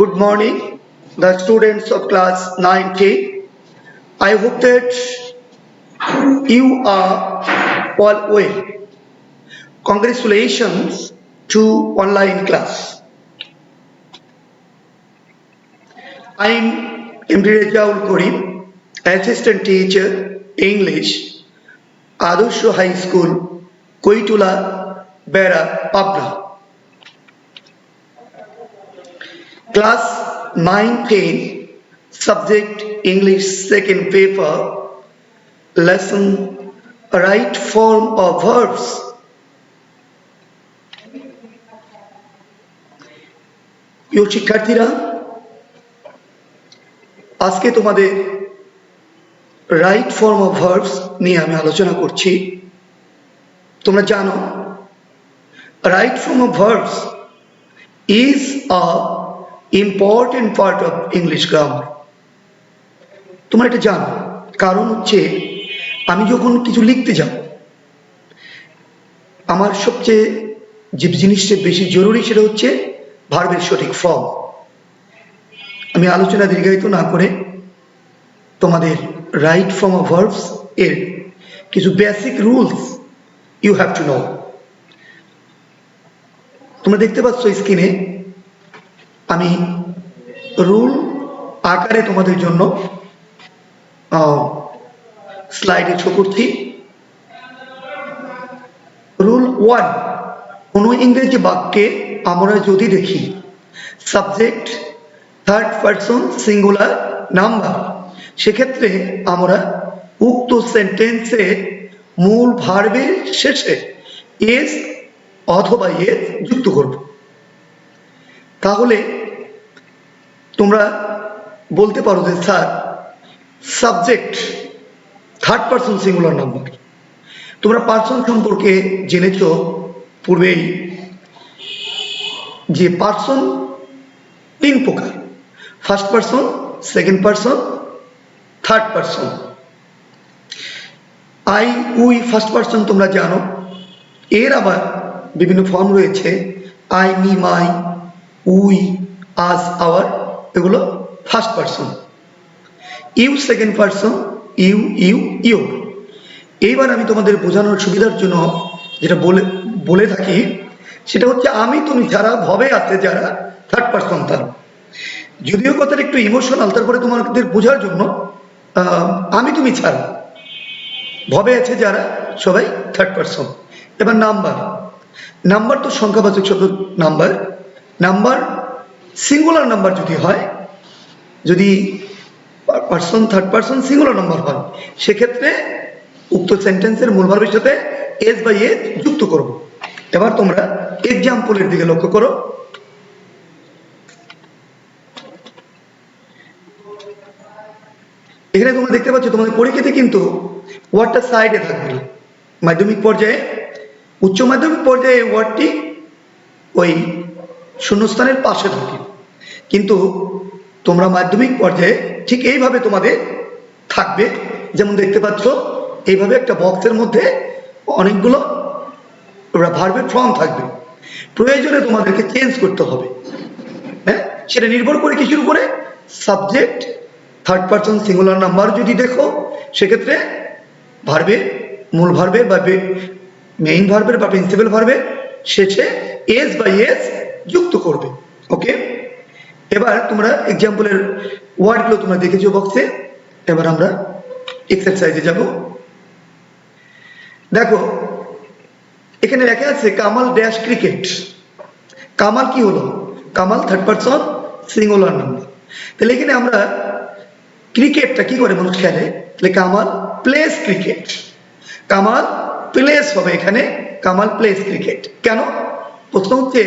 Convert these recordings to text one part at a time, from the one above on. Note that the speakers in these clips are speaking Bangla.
Good morning, the students of class 9K. I hope that you are all well. Congratulations to online class. I am MD Rajaul Karim, Assistant Teacher, English, Adorsho High School, Koitula, Bera, Pabna. Class 9-10, subject English second paper, lesson right form of verbs. প্রিয় শিক্ষার্থীরা, আজকে তোমাদের রাইট ফর্ম অফ ভার্বস নিয়ে আমি আলোচনা করছি। তোমরা জানো right form of verbs is a important part of English grammar. তোমরা এটা জানো, কারণ হচ্ছে আমি যখন কিছু লিখতে যাব, আমার সবচেয়ে যে জিনিসটা বেশি জরুরি সেটা হচ্ছে ভার্বের সঠিক ফর্ম। আমি আলোচনা দীর্ঘায়িত না করে তোমাদের রাইট ফর্ম অফ ভার্বস এর কিছু basic rules you have to know. তোমরা দেখতে পাচ্ছ স্ক্রিনে আমি রুল আকারে তোমাদের জন্য স্লাইডে শো করছি। রুল 1, কোনো ইংরেজি বাক্যে আমরা যদি দেখি subject third person singular number, সেক্ষেত্রে আমরা উক্ত সেন্টেন্সে মূল ভার্বের শেষে এস অথবা এস যুক্ত করব। তাহলে তোমরা বলতে পারো যে sir subject third person singular number. তোমরা পার্সন সম্পর্কে জেনেছ পূর্বেই যে পার্সন 3 প্রকার, first person, second person, third person. I we first person তোমরা জানো, এর আবার বিভিন্ন ফর্ম রয়েছে, I me my, we us our, এগুলো first person. You second person, you you you. এইবার আমি তোমাদের বোঝানোর সুবিধার জন্য যেটা বলে থাকি সেটা হচ্ছে আমি তুমি যারা ভবে আছে যারা থার্ড পারসন তারা। যদিও কথাটা একটু ইমোশনাল, তারপরে তোমাদের বোঝার জন্য আমি তুমি ছাড়া ভবে আছে যারা সবাই থার্ড পারসন। এবার নাম্বার, নাম্বার তো সংখ্যাবাচক শব্দ নাম্বার। নাম্বার সিঙ্গুলার নাম্বার যদি হয়, যদি person third person singular number হয়, সেক্ষেত্রে উক্ত সেন্টেন্সের মূল ভার্বের সাথে এস বাই এস যুক্ত করব। এবার তোমরা এক্সাম্পলের দিকে লক্ষ্য করো। এখানে তোমরা দেখতে পাচ্ছ তোমাদের পরীক্ষাতে কিন্তু ওয়ার্ডটা সাইডে থাকবে না। মাধ্যমিক পর্যায়ে, উচ্চ মাধ্যমিক পর্যায়ে ওয়ার্ডটি ওই শূন্যস্থানের পাশে থাকে, কিন্তু তোমরা মাধ্যমিক পর্যায়ে ঠিক এইভাবে তোমাদের থাকবে। যেমন দেখতে পাচ্ছ এইভাবে একটা বক্সের মধ্যে অনেকগুলো ভার্বের ফর্ম থাকবে। প্রয়োজনে তোমাদেরকে চেঞ্জ করতে হবে, হ্যাঁ, সেটা নির্ভর করে কিছুর উপরে। Subject third person singular number যদি দেখো, সেক্ষেত্রে ভার্বের মূল ভার্বের বা মেইন ভার্বের বা প্রিন্সিপাল ভার্বের শেষে এস বাই এস যুক্ত করবে। ওকে, এবার তোমরা এক্সাম্পলের ওয়ার্ডগুলো তোমরা দেখেছো বক্সে। এবার আমরা এক্সারসাইজে যাব। দেখো এখানে লেখা আছে কামাল ড্যাশ ক্রিকেট। কামাল কি হলো? Kamal third person singular number. তাহলে এখানে আমরা ক্রিকেটটা কি করে মানুষ খেলে, তাহলে Kamal place cricket. Kamal place হবে এখানে, কামাল প্লেস ক্রিকেট। কেন? প্রশ্ন হচ্ছে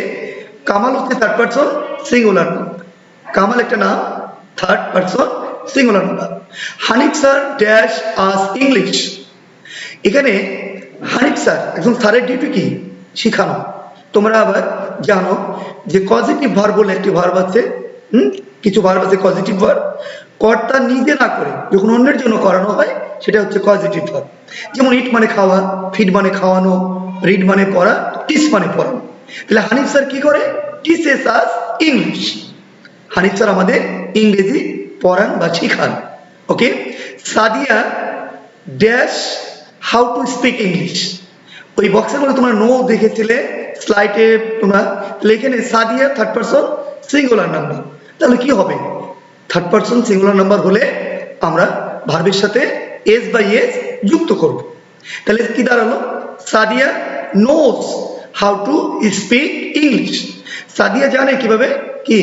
কামাল হচ্ছে third person singular number, Kamal একটা নাম, third person singular number. Hanif sir dash us English. এখানে হানিফ স্যার, একজন স্যারের ডিউটি কি? শিখানো। তোমরা আবার জানো যে পজিটিভ ভার্ব বলে একটি ভার্ব আছে, কিছু ভার্ব আছে পজিটিভ ভার্ব, কর্তা নিজে না করে যখন অন্যের জন্য করানো হয় সেটা হচ্ছে পজিটিভ ভার্ব। যেমন ইট মানে খাওয়া, ফিড মানে খাওয়ানো, রিড মানে পড়া, টিচ মানে পড়ানো। তাহলে হানিফ স্যার কি করে? Teaches us English. Hanif sir আমাদের ইংরেজি পড়ান বা শিখান। Okay, Sadia dash how to speak English. ওই বক্সের মধ্যে তোমরা নো দেখেছিলে স্লাইডে তোমরা, এখানে Sadia third person singular number, তাহলে কি হবে? থার্ড পারসন সিঙ্গুলার নাম্বার হলে আমরা ভার্বের সাথে এস বাই এস যুক্ত করব। তাহলে কি দাঁড়ালো? Sadia knows how to speak English. Sadia জানে কিভাবে কি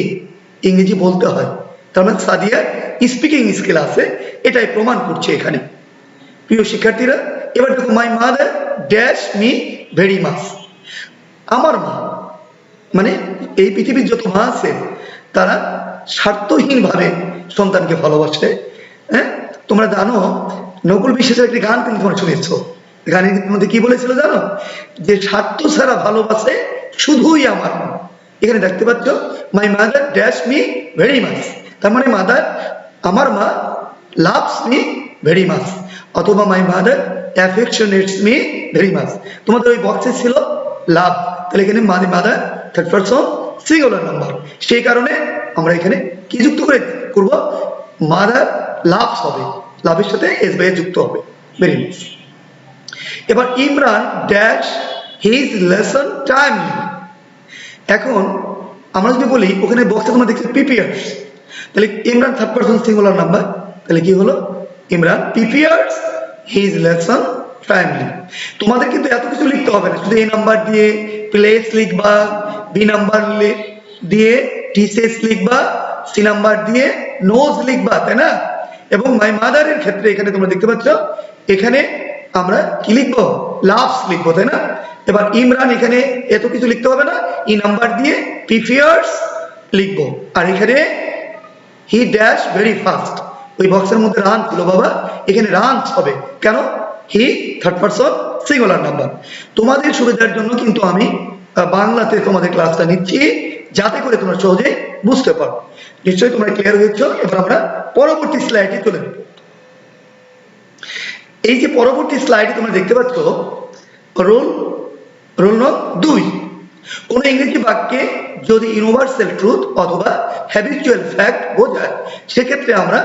ইংরেজি বলতে হয়, তার মানে সাদিয়া স্পিকিং স্কিল আছে, এটাই প্রমাণ করছে এখানে। প্রিয় শিক্ষার্থীরা, এবার দেখো, মাই mother dash me very much. আমার মা, মানে এই পৃথিবীর যত মা আছে তারা স্বার্থহীনভাবে সন্তানকে ভালোবাসে। হ্যাঁ, তোমরা জানো নকুল বিশ্বাসের একটি গান কিন্তু তোমরা শুনেছ, গানের মধ্যে কি বলেছিল জানো? যে স্বার্থ ছাড়া ভালোবাসে শুধুই আমার মা। এখানে দেখতে পাচ্ছ, মাই mother dash me very much, তার মানে মাদার, আমার মা লাভস মি ভেরি মাচ, অথবা my mother affectionates me very much. তোমাদের ওই বক্সে ছিল লাভ, তাহলে এখানে mother third person singular number, সেই কারণে আমরা এখানে কি যুক্ত করব? মাদার লাভস হবে, লাভের সাথে এস বাই যুক্ত হবে, ভেরি মাচ। এবার Imran dash his lesson timely. এখন আমরা যদি বলি, ওখানে বক্সে তোমরা দেখছো প্রিপেয়ার্স, তাহলে Imran third person singular number, তাহলে কি হলো? Imran prepares his lesson timely. তোমাদের কিন্তু এত কিছু লিখতে হবে না, শুধু এই নাম্বার দিয়ে প্লেস লিখবা, বি নাম্বার দিয়ে টিসেস লিখবা, সি নাম্বার দিয়ে নোজ লিখবা, তাই না? এবং মাই মাদারের ক্ষেত্রে এখানে তোমরা দেখতে পাচ্ছ, এখানে আমরা কি লিখবো? লাভস লিখবো, তাই না? এবার ইমরান, এখানে এত কিছু লিখতে হবে না, ই নাম্বার দিয়ে প্রিফিয়ার্স লিখবো, আর এখানে হি ড্যাশ ভেরি ফাস্ট। ওই বক্সের মধ্যে রান ছিল বাবা, এখানে রানস হবে, কেন? হি থার্ড পারসন সিঙ্গুলার নাম্বার। তোমাদের সুবিধার জন্য কিন্তু আমি বাংলাতে তোমাদের ক্লাসটা নিচ্ছি, যাতে করে তোমরা সহজে বুঝতে পারো। নিশ্চয়ই তোমরা ক্লিয়ার হয়েছ। এবার আমরা পরবর্তী স্লাইডে চলে যাব। এই যে পরবর্তী স্লাইডে তোমরা দেখতে পাচ্ছ, রোল নং 2, কোন ইংরেজি বাক্যে যদি ইউনিভার্সাল ট্রুথ অথবা হ্যাবিচুয়াল ফ্যাক্ট বোঝায়, সেক্ষেত্রে আমরা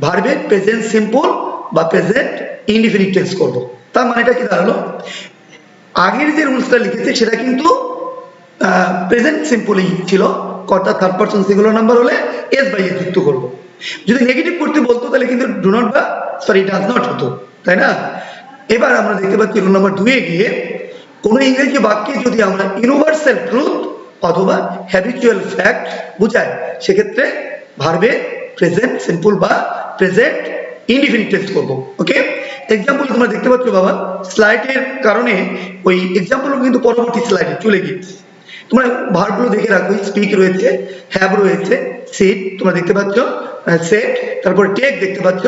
ভার্বের প্রেজেন্ট সিম্পল বা প্রেজেন্ট ইনডিফিনিট টেন্স করব। তার মানেটা কি দাঁড়ালো? আগের যে রুলসটা লিখেছে সেটা কিন্তু প্রেজেন্ট সিম্পলই ছিল, কর্তা থার্ড পারসন সিঙ্গুলার নাম্বার হলে এস বাই এস যুক্ত করব। যদি নেগেটিভ করতে বলতো তাহলে কিন্তু ডু নট বা সরি ডাজ নট হতো, তাই না? এবার আমরা দেখতে পাচ্ছি রুল নাম্বার 2 এ গিয়ে, কোনো ইংরেজি বাক্যে যদি আমরা ইউনিভার্সাল ট্রুথ অথবা হ্যাবিচুয়াল ফ্যাক্ট বোঝায়, সেক্ষেত্রে ভার্বে প্রেজেন্ট সিম্পল বা প্রেজেন্ট ইনডিফিনিট টেন্স করব। ওকে, এক্সাম্পল তোমরা দেখতে পাচ্ছ বাবা, স্লাইডের কারণে ওই এক্সাম্পল কিন্তু পরবর্তী স্লাইডে চলে গিয়েছে। তোমরা ভার্বগুলো দেখে রাখো, স্পিক রয়েছে, হ্যাভ রয়েছে, সিট তোমরা দেখতে পাচ্ছ, সেট, তারপরে টেক দেখতে পাচ্ছ,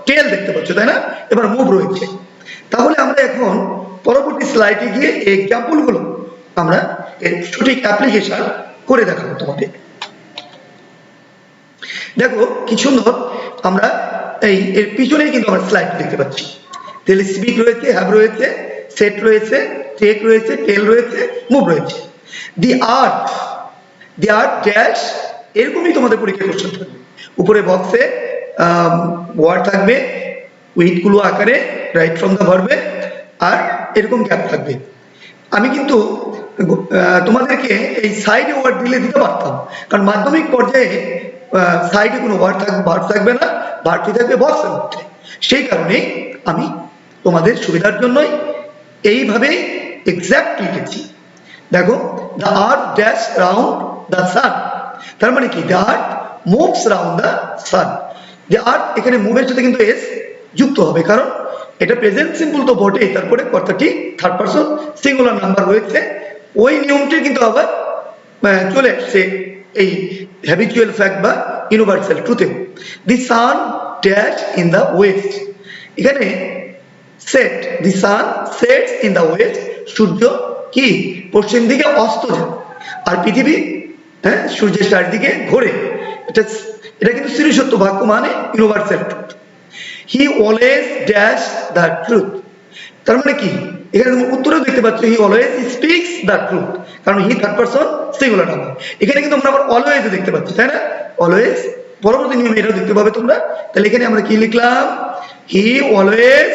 টেল দেখতে পাচ্ছ, তাই না? এবার মুভ রয়েছে। তাহলে আমরা এখন পরবর্তী স্লাইডে গিয়ে এই এক্সাম্পলগুলো আমরা এর সঠিক অ্যাপ্লিকেশন করে দেখাবো তোমাদের। দেখো কি সুন্দর, আমরা এর পিছনেই কিন্তু আমরা স্লাইড দেখতে পাচ্ছি। তাহলে স্পিক রয়েছে, হ্যাভ রয়েছে, সেট রয়েছে, টেক রয়েছে, টেল রয়েছে, মুভ রয়েছে। দি আর্ট ড্যাশ, এরকমই তোমাদের পরীক্ষা কোশ্চেন থাকবে। উপরে বক্সে ওয়ার্ড থাকবে উইথগুলো আকারে, রাইট ফ্রম দ্য ভার্বে, আর এরকম গ্যাপ থাকবে। আমি কিন্তু তোমাদেরকে এই সাইডে ওয়ার্ড দিতে পারতাম, কারণ মাধ্যমিক পর্যায়ে সাইডে কোনো ভার্ব থাকবে না, ভার্বটি থাকবে বক্সের মধ্যে। সেই কারণে আমি তোমাদের সুবিধার জন্যই এইভাবে এক্সাক্ট লিখেছি। দেখো, the earth dash round the sun, তার মানে কি? The earth moves round the sun. The earth, এখানে মুভের সাথে কিন্তু এস যুক্ত হবে, কারণ এটা প্রেজেন্ট সিম্পল তো বটেই, তারপরে কর্তাটি থার্ড পারসন সিঙ্গুলার নাম্বার রয়েছে। ওই নিয়মটি কিন্তু আবার চলে আসছে এই হ্যাবিচুয়াল ফ্যাক্ট বা ইউনিভার্সাল ট্রুথে। The sun dash in the west, এখানে set, the sun sets in the west, সূর্য কি পশ্চিম দিকে অস্ত যায়, আর পৃথিবী সূর্যের চারিদিকে ঘোরে। এটা কিন্তু শ্রীসত্য বাক্য, মানে universal truth. He always dash the truth, তার মানে কি? এখানে তুমি উত্তরেও দেখতে পাচ্ছ, he always speaks the truth, কারণ he third person singular number. এখানে কিন্তু আমরা আবার অলওয়েজ দেখতে পাচ্ছি, তাই না? অলওয়েজ, পরবর্তী নিয়মে এটাও দেখতে পাবে তোমরা। তাহলে এখানে আমরা কি লিখলাম, he always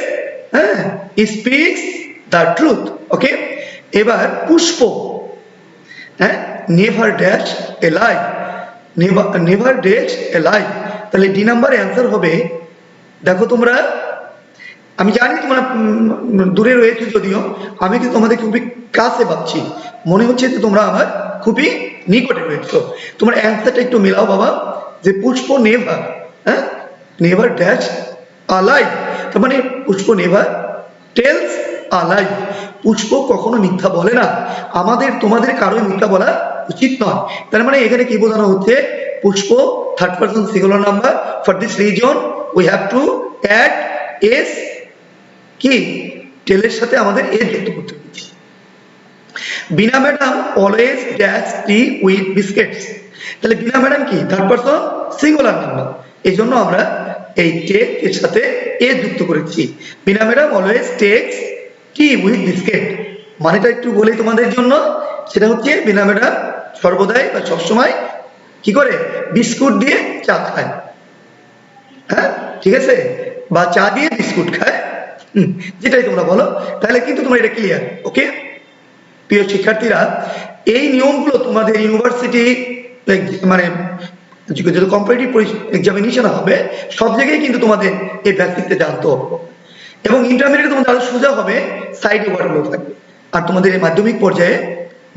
speaks the truth. Okay, এবার Pushpa, never dash a lie, never dash a lie. তাহলে ডি নাম্বার অ্যান্সার হবে, দেখো তোমরা, আমি জানি তোমরা দূরে রয়েছে যদিও, আমি কিন্তু তোমাদের খুবই কাছে ভাবছি, মনে হচ্ছে যে তোমরা আমার খুবই নিকটে রয়েছো। তোমার অ্যান্সারটা একটু মেলাও বাবা, যে পুষ্প নেভার, নেভার ড্যাশ আলাইভ, তার মানে পুষ্প নেভার টেলস আলাইভ, পুষ্প কখনো মিথ্যা বলে না, আমাদের তোমাদের কারোই মিথ্যা বলা উচিত নয়। তার মানে এখানে কি বোঝানো হচ্ছে, Pushpa third person singular number, for this reason we have to add S, কি টেলের সাথে আমাদের এ যুক্ত করতে হচ্ছে। Bina madam always dash tea with biscuits, তাহলে বিনা ম্যাডাম কি থার্ড পারসন সিঙ্গুলার নাম্বার, এই জন্য আমরা এই টেক এর সাথে এ যুক্ত করেছি। Bina madam always takes tea with biscuit, মানেটা একটু বলি তোমাদের জন্য, সেটা হচ্ছে বিনা ম্যাডাম সর্বদাই বা সবসময় কি করে, বিস্কুট দিয়ে চা খায়, ঠিক আছে, বা চা দিয়ে বিস্কুট খায়, যেটাই তোমরা বলো, তাহলে কিন্তু তোমরা এটা ক্লিয়ার। ওকে প্রিয় শিক্ষার্থীরা, এই নিয়মগুলো তোমাদের ইউনিভার্সিটি মানে যদি কম্পিটিটিভ এক্সামিনেশন হবে, সব জায়গায় কিন্তু তোমাদের এই বেসিকটা জানতে হবে, এবং ইন্টারমিডিয়েট তোমাদের আরো সোজা হবে, সাইডে ওয়ার্ডগুলো থাকবে, আর তোমাদের এই মাধ্যমিক পর্যায়ে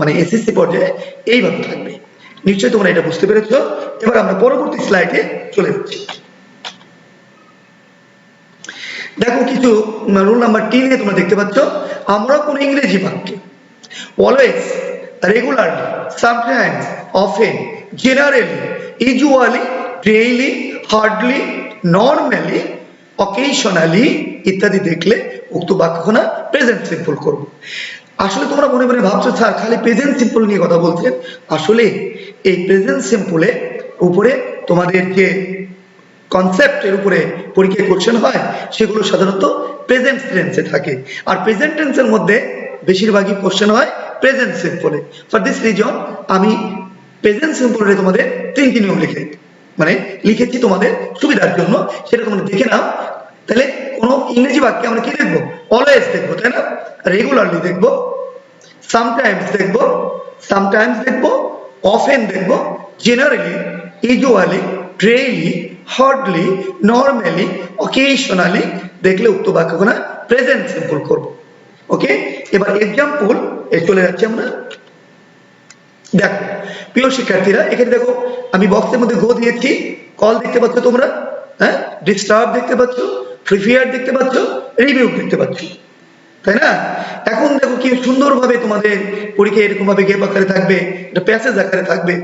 মানে এসএসসি পর্যায়ে এইভাবে থাকবে। নিশ্চয়ই তোমরা এটা বুঝতে পেরেছো। এবার আমরা পরবর্তী স্লাইডে চলে যাচ্ছি। দেখো কিছু রুল নাম্বার 10 এ তোমরা দেখতে পাচ্ছ, আমরা কোন ইংরেজি বাক্যে always, regularly, sometimes, often, generally, usually, daily, hardly, normally, occasionally ইত্যাদি দেখলে উক্ত বাক্যখানা প্রেজেন্ট সিম্পল করব। আসলে তোমরা মনে মনে ভাবছো স্যার খালি প্রেজেন্ট সিম্পল নিয়ে কথা বলছেন, আসলে এই প্রেজেন্ট সিম্পলে উপরে তোমাদের যে কনসেপ্টের উপরে পরীক্ষায় কোশ্চেন হয়, সেগুলো সাধারণত প্রেজেন্ট টেন্সে থাকে, আর প্রেজেন্ট টেন্সের মধ্যে বেশিরভাগই কোশ্চেন হয় প্রেজেন্ট সিম্পলে। ফর দিস রিজন আমি প্রেজেন্ট সিম্পলে তোমাদের 3টি নিয়ম লিখেছি তোমাদের সুবিধার জন্য, সেটা তোমরা দেখে নাও। তাহলে কোনো ইংরেজি বাক্যে আমরা কি দেখবো, অলওয়েজ দেখবো, তাই না, রেগুলারলি দেখবো, সামটাইমস দেখবো, অফেন দেখবো, generally, usually, daily, hardly, normally, occasionally দেখলে উক্ত বাক্যখানা প্রেজেন্ট সিম্পল করব। ওকে, এবার এক্সাম্পল চলে যাচ্ছি আমরা। দেখো প্রিয় শিক্ষার্থীরা, এখানে দেখো আমি বক্সের মধ্যে গো দিয়েছি, কল দেখতে পাচ্ছ তোমরা, ডিস্টার্ব দেখতে পাচ্ছ, প্রিফেয়ার দেখতে পাচ্ছ, রিভিউ দেখতে পাচ্ছ, তাই না। এখন দেখো কি সুন্দরভাবে তোমাদের পরীক্ষা এরকম ভাবে গেপ আকারে থাকবে, এটা প্যাসেজ আকারে থাকবে।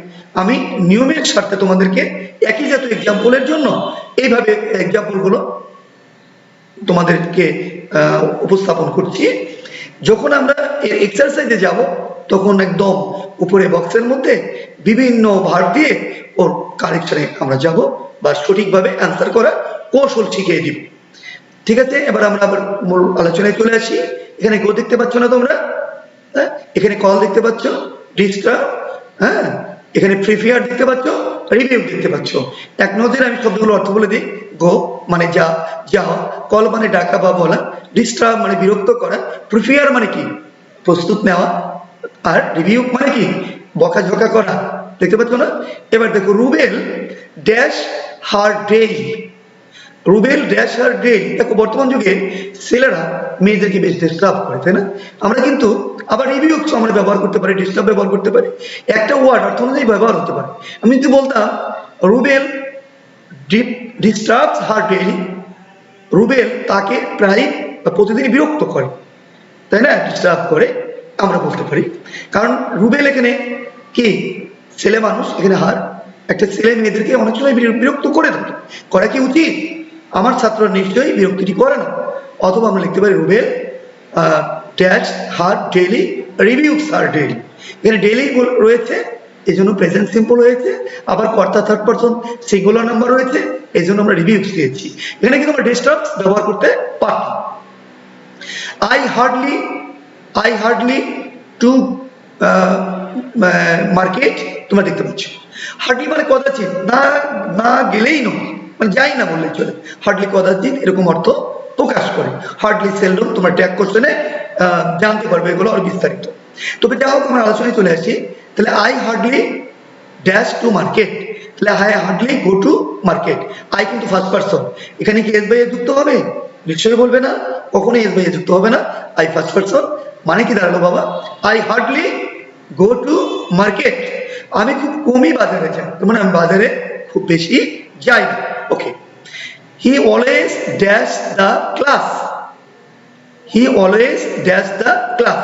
আমি নিয়মের স্বার্থে তোমাদেরকে একই জাতীয় এক্সাম্পলের জন্য এইভাবে এক্সাম্পল গুলো তোমাদেরকে উপস্থাপন করছি। যখন আমরা এর এক্সারসাইজে যাব, তখন একদম উপরে বক্সের মধ্যে বিভিন্ন ভার্ব দিয়ে ওর কারেকশনে আমরা যাব, বা সঠিকভাবে অ্যান্সার করার কৌশল শিখিয়ে দিব। ঠিক আছে, এবার আমরা আবার মূল আলোচনায় চলে আসি। এখানে গো দেখতে পাচ্ছ না তোমরা, এখানে কল দেখতে পাচ্ছ, ডিস্টার্ব, এখানে প্রিফেয়ার দেখতে পাচ্ছ, রিভিউ দেখতে পাচ্ছ। এক নজরে আমি শব্দগুলো অর্থ বলে দিই। গো মানে যা, যাওয়া, কল মানে ডাকা বা বলা, ডিস্টার্ব মানে বিরক্ত করা, প্রিফেয়ার মানে কি প্রস্তুত নেওয়া, আর রিভিউ মানে কি বকাঝকা করা, দেখতে পাচ্ছ না। এবার দেখো Rubel dash her day, Rubel dash her day. দেখো বর্তমান যুগে ছেলেরা মেয়েদেরকে বেশ ডিস্টার্ব করে, তাই না। আমরা কিন্তু আবার রিভিউ আমরা ব্যবহার করতে পারি, ডিস্টার্ব ব্যবহার করতে পারি, একটা ওয়ার্ড অর্থ অনুযায়ী ব্যবহার হতে পারে। আমি যদি বলতাম রুবেল ডিস্টার্বস হার ডেইলি, রুবেল তাকে প্রায় প্রতিদিন বিরক্ত করে, তাই না, ডিস্টার্ব করে আমরা বলতে পারি। কারণ রুবেল এখানে কি ছেলে মানুষ, এখানে হার একটা ছেলে মেয়েদেরকে অনেক সময় বিরক্ত করে থাকে, করা কি উচিত? আমার ছাত্ররা নিশ্চয়ই বিরক্তিটি করে না। অথবা আমরা লিখতে পারি Rubel dash her daily reviews her daily, এখানে ডেইলি রয়েছে এই জন্য প্রেজেন্ট সিম্পল হয়েছে, আবার কর্তা থার্ড পারসন সিঙ্গুলার নাম্বার রয়েছে এই জন্য আমরা রিভিউস দিয়েছি। এখানে কিন্তু আমরা ডিস্টার্বস ব্যবহার করতে পারতাম। I hardly to মার্কেট, তোমরা দেখতে পাচ্ছ হার্ডলি মানে কদাচিৎ, না না গেলেই নয়, মানে যাই না বললেই চলে। হার্ডলি কদাচিৎ এরকম অর্থ প্রকাশ করে। হার্ডলি সেলডম তোমার ট্যাগ কোশ্চেনে জানতে পারবে এগুলো আর বিস্তারিত। তবে যা হোক আমরা আলোচনায় চলে আসি। তাহলে I hardly dash to market, তাহলে I hardly go to market. I কিন্তু ফার্স্ট পারসন, এখানে কি এস বাই এ যুক্ত হবে? নিশ্চয়ই বলবে না, কখনোই এস বাই এ যুক্ত হবে না। আই ফার্স্ট পারসন মানে কি দাঁড়ালো বাবা? I hardly go to market, আমি খুব কমই বাজারে যাই, মানে আমি বাজারে খুব বেশি যাই না। Okay, he always dash the class, he always dash the class,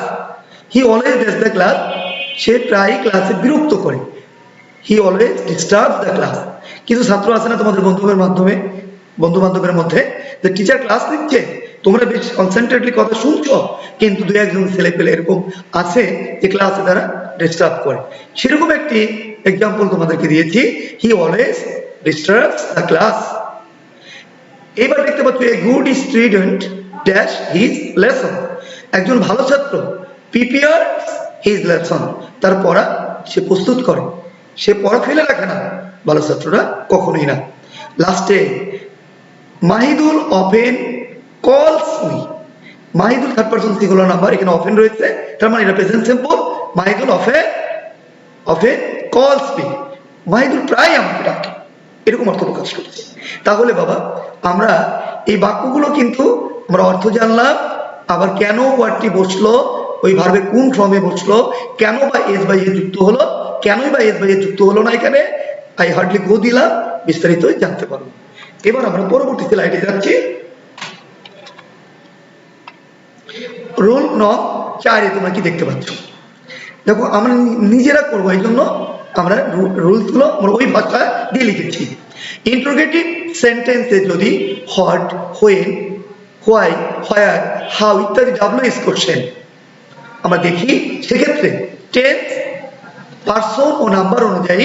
he always dash the class, সে প্রায় ক্লাসে বিরক্ত করে। He always disturb the class. কিছু ছাত্র আছে না তোমাদের বন্ধু বান্ধবের মধ্যে, যে টিচার ক্লাস নিচ্ছে, তোমরা বেশ কনসেন্ট্রেটলি কথা শুনছো, কিন্তু দু একজন ছেলে পেলে এরকম আছে যে ক্লাসে তারা ডিস্টার্ব করে। সেরকম একটি এক্সাম্পল তোমাদেরকে দিয়েছি, he always disturbs the class. এবার দেখতে পাচ্ছ, a good student dash his lesson, একজন ভালো ছাত্র প্রিপেয়ারস হিজ লেসন, তার পড়া সে প্রস্তুত করে, সে পড়া ফেলে রাখে না, ভালো ছাত্ররা কখনোই না। লাস্টে মাহিদুল অফেন কলস me, Mahidul third person singular number, এখানে অফেন রয়েছে, তার মানে এটা প্রেজেন্ট সিম্পল। মাহিদুল অফেন কলস মি, মাহিদুল প্রায় আমাকে ডাকে, এরকম অর্থ প্রকাশ করছে। তাহলে বাবা আমরা এই বাক্যগুলো কিন্তু আমরা অর্থ জানলাম, আবার কেন ওয়ার্ডটি বসলো, ওই ভার্বে কোন ফর্মে বসলো, কেন বা এস বাই এ যুক্ত হলো, কেনই বা এস বাই এ যুক্ত হলো না এখানে, আই হার্ডলি গো দিলাম, বিস্তারিত জানতে পারবো। এবার আমরা পরবর্তী স্লাইডে যাচ্ছি। রোল নং 4 তোমরা কি দেখতে পাচ্ছ? দেখো আমরা নিজেরা করবো, এই জন্য আমরা রুলসগুলো আমরা ওই ভাষা দিয়ে লিখেছি। ইন্টারোগেটিভ সেন্টেন্সে যদি what, when, why, where, how ইত্যাদি ডাব্লিউএস কোশ্চেন আমরা দেখি, সেক্ষেত্রে টেন্স, পার্সন ও নাম্বার অনুযায়ী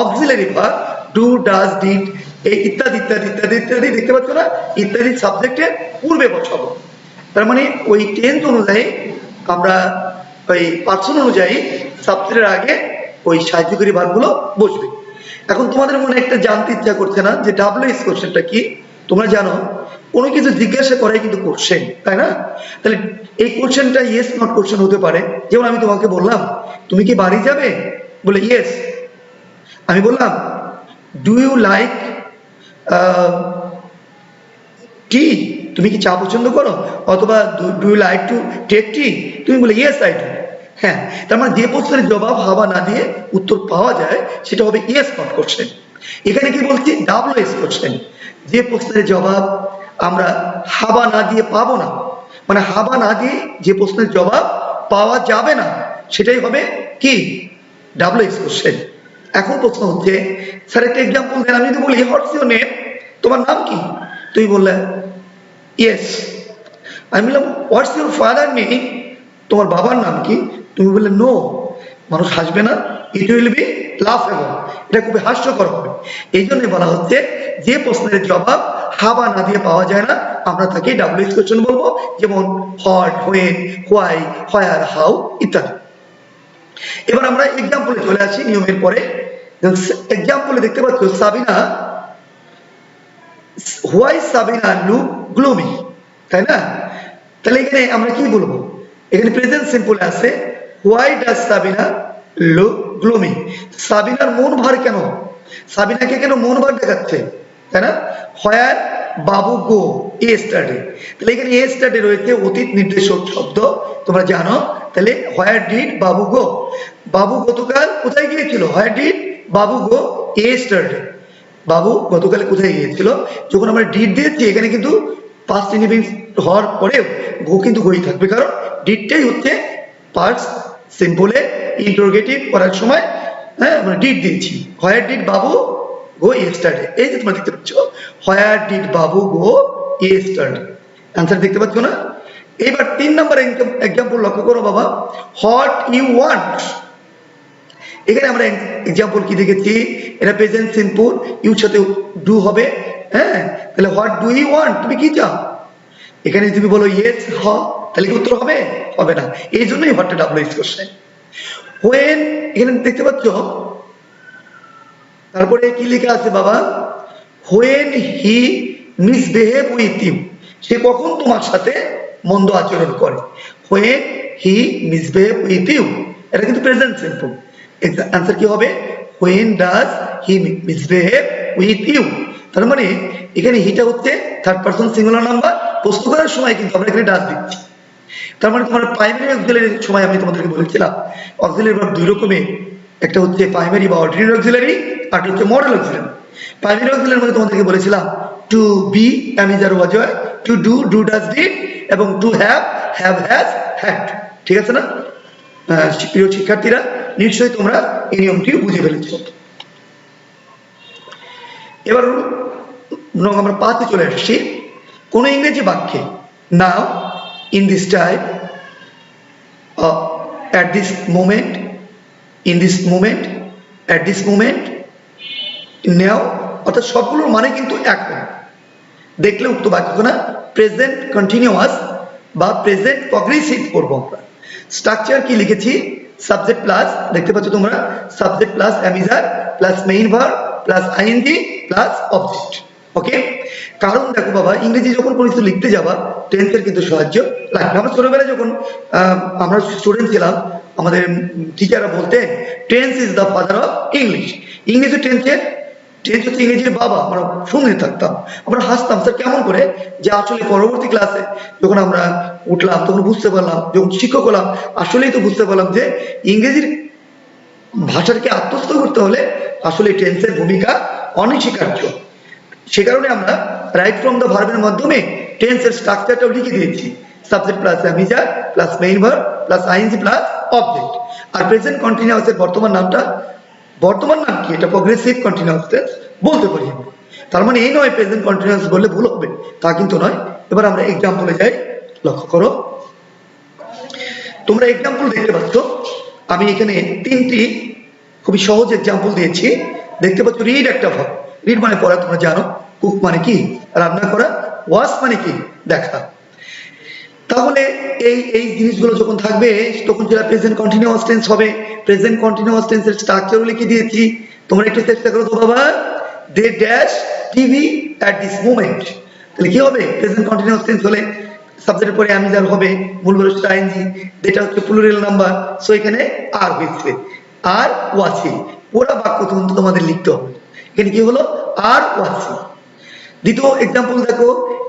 auxiliary verb do, does, did, এই ইত্যাদি ইত্যাদি ইত্যাদি ইত্যাদি দেখতে পাচ্ছ না, ইত্যাদি সাবজেক্টের পূর্বে বসাবো। তার মানে ওই টেন্স অনুযায়ী আমরা ওই পার্সন অনুযায়ী সাবজেক্টের আগে ওই সাহায্যকারী ভার্বগুলো বসবে। এখন তোমাদের মনে একটা জানতে ইচ্ছা করছে না যে ডাব্লিউএস কোশ্চেনটা কি? তোমরা জানো কোনো কিছু জিজ্ঞাসা করাই কিন্তু কোশ্চেন, তাই না? তাহলে এই কোশ্চেনটা ইয়েস নট কোশ্চেন হতে পারে। যেমন আমি তোমাকে বললাম তুমি কি বাড়ি যাবে, বলে ইয়েস। আমি বললাম ডু ইউ লাইক টি, তুমি কি চা পছন্দ করো, অথবা do you like to take tea, তুমি বলে ইয়েস আই ডু। হ্যাঁ, তার মানে যে প্রশ্নের জবাব হাবা না দিয়ে উত্তর পাওয়া যায় সেটা হবে ইয়েস নট কোশ্চেন। এখানে কি বলছি? WS question. যে প্রশ্নের জবাব আমরা হাবা না দিয়ে পাবো না, মানে হাবা না দিয়ে যে প্রশ্নের জবাব পাওয়া যাবে না, সেটাই হবে কি? WS question. এখন প্রশ্ন হচ্ছে, স্যার একটা এক্সাম্পল দেন। আমি যদি বলি হোয়াটস ইউর নেম, তোমার নাম কি? তুমি বললে ইয়েস। আমি বললাম হোয়াটস ইউর ফাদার নেম, তোমার বাবার নাম কি? তুমি বললে নো। মানুষ হাসবে না? ইট উইল বি লাফেবল, এটা খুবই হাস্যকর হবে। এই জন্য বলা হচ্ছে যে প্রশ্নের জবাব হাবা না দিয়ে পাওয়া যায় না, আমরা তাকে ডাব্লিউএস কোশ্চেন বলবো। যেমন what, when, why, where, how ইত্যাদি। এবার আমরা এক্সাম্পলে চলে আসি নিয়মের পরে। এক্সাম্পলে দেখতে পাচ্ছ Sabina, why Sabina look gloomy, তাই না? তাহলে এখানে আমরা কি বলবো? এখানে প্রেজেন্ট সিম্পলে আছে why does Sabina look gloomy. সাবিনার মন ভার কেন? সাবিনাকে কেন মন ভার দেখাচ্ছে, তাই না? হোয়ার বাবু গো ইয়েস্টারডে, তাহলে এখানে ইয়েস্টারডে রয়েছে অতীত নির্দেশক শব্দ, তোমরা জানো। তাহলে হোয়ার ডিড বাবু গো, বাবু গতকাল কোথায় গিয়েছিল? Where did Babu go yesterday, বাবু গতকাল কোথায় গিয়েছিল। যখন আমরা ডিড দিয়েছি এখানে কিন্তু পাস্ট ইনডিফিনিট হওয়ার পরেও গো কিন্তু গোই থাকবে, কারণ ডিডটাই হচ্ছে পাস্ট সিম্পলে ইন্টারোগেটিভ করার সময়, হ্যাঁ, আমরা ডিড দিয়েছি। Where did Babu go yesterday, এই যে তোমরা দেখতে পাচ্ছ where did Babu go yesterday, answer দেখতে পাচ্ছ না? এবার 3 নম্বর এক্সাম্পল লক্ষ্য করো বাবা, হোয়াট ইউ ওয়ান্ট। এখানে আমরা এক্সাম্পল কি দেখেছি? এটা প্রেজেন্ট সিম্পল, ইউর সাথে ডু হবে, হ্যাঁ। তাহলে হোয়াট ডু ইউ ওয়ান্ট, তুমি কি চাও? এখানে তুমি বলো ইয়েস হ, তাহলে কি উত্তর হবে? হবে না। এই জন্যই হোয়াটটা ডাব্লিউএস কোশ্চেন। হোয়েন, এখানে দেখতে পাচ্ছ তারপরে কি লেখা আছে বাবা, when he misbehave with you, সে কখন তোমার সাথে মন্দ আচরণ করে। When he misbehave with you, এটা কিন্তু প্রেজেন্ট সিম্পল। অ্যান্সার কি হবে, when does he misbehave with you. তার মানে এখানে হিটা হচ্ছে থার্ড পারসন সিঙ্গুলার নাম্বার, প্রশ্ন করার সময় কিন্তু আমরা এখানে ডাজ দিচ্ছি। তার মানে তোমার প্রাইমারি অক্সিলারির সময় আমি তোমাদেরকে বলেছিলাম অক্সিলারি ভার্ব দুই রকমের, একটা হচ্ছে প্রাইমারি বা অর্ডিনারি অক্সিলারি, আর হচ্ছে মডেল অক্সিলারি। প্রাইমারি অক্সিলারির মধ্যে তোমাদেরকে বলেছিলাম to be, am is are was were, to do, do does did, এবং to have, have has had. ঠিক আছে না প্রিয় শিক্ষার্থীরা, নিশ্চয়ই তোমরা এই নিয়মটি বুঝে ফেলেছো। এবার আমরা 5 চলে আসছি। কোন ইংরেজি বাক্যে now, in this time, at this moment, in this moment, at this moment, now, অর্থাৎ সবগুলোর মানে কিন্তু এখন। দেখলে উক্ত বাক্যখানা প্রেজেন্ট কন্টিনিউয়াস বা প্রেজেন্ট প্রগ্রেসিভ করবো আমরা। স্ট্রাকচার কি লিখেছি, সাবজেক্ট প্লাস, দেখতে পাচ্ছ তোমরা, subject plus am is are plus main verb plus ING plus object. Okay, কারণ দেখো বাবা, ইংরেজি যখন কোনো কিছু লিখতে যাবা টেন্সের কিন্তু সাহায্য লাগবে। আমরা ছোটবেলায় যখন আমরা স্টুডেন্ট ছিলাম, আমাদের টিচাররা বলতেন tense is the father of English. ইংলিশে টেন্স হচ্ছে ইংরেজির বাবা। আমরা শুনে থাকতাম, আমরা হাসতাম, স্যার কেমন করে, যে আসলে পরবর্তী ক্লাসে যখন আমরা উঠলাম তখন বুঝতে পারলাম, যখন শিক্ষক হলাম আসলেই তো বুঝতে পারলাম যে ইংরেজির ভাষাটাকে আত্মস্থ করতে হলে আসলে টেন্সের ভূমিকা অনস্বীকার্য। সে কারণে আমরা রাইট ফ্রম দ্য ভার্বের মাধ্যমে টেন্সের স্ট্রাকচারটাও লিখে দিয়েছি, subject plus am is are plus main verb plus ING plus object. আর প্রেজেন্ট কন্টিনিউয়াসের বর্তমান নামটা, বর্তমান নাম কি, এটা প্রগ্রেসিভ কন্টিনিউয়াস টেন্স বলতে পারি। তার মানে এই নয় প্রেজেন্ট কন্টিনিউয়াস বললে ভুল হবে, তা কিন্তু নয়। এবার আমরা এক্সাম্পলে যাই, লক্ষ্য করো তোমরা এক্সাম্পল দেখতে পাচ্ছ। আমি এখানে 3টি খুবই সহজ এক্সাম্পল দিয়েছি। দেখতে পাচ্ছ রিড একটা ভার্ব, রিড মানে পড়া, তোমরা জানো। কুক মানে কি, রান্না করা। ওয়াশ মানে কি, দেখা। তাহলে এই জিনিসগুলো যখন থাকবে তখন যেটা প্রেজেন্ট কন্টিনিউয়াস টেন্স হবে। প্রেজেন্ট কন্টিনিউয়াস টেন্সের স্ট্রাকচারও লিখে দিয়েছি, তোমরা একটু চেষ্টা করো তো বাবা। They dash TV at this moment, তাহলে কি হবে, প্রেজেন্ট কন্টিনিউয়াস টেন্স হলে সাবজেক্টের পরে অ্যামিজার হবে, মূল বস্তু আইএনজি, যেটা হচ্ছে প্লুরাল নাম্বার, সো এখানে আর হয়েছে, আর ওয়াচিং। পুরো বাক্য কিন্তু তোমাদের লিখতে হবে। এখানে কি হলো, আর ওয়াচিং। দ্বিতীয় এক্সাম্পল দেখো,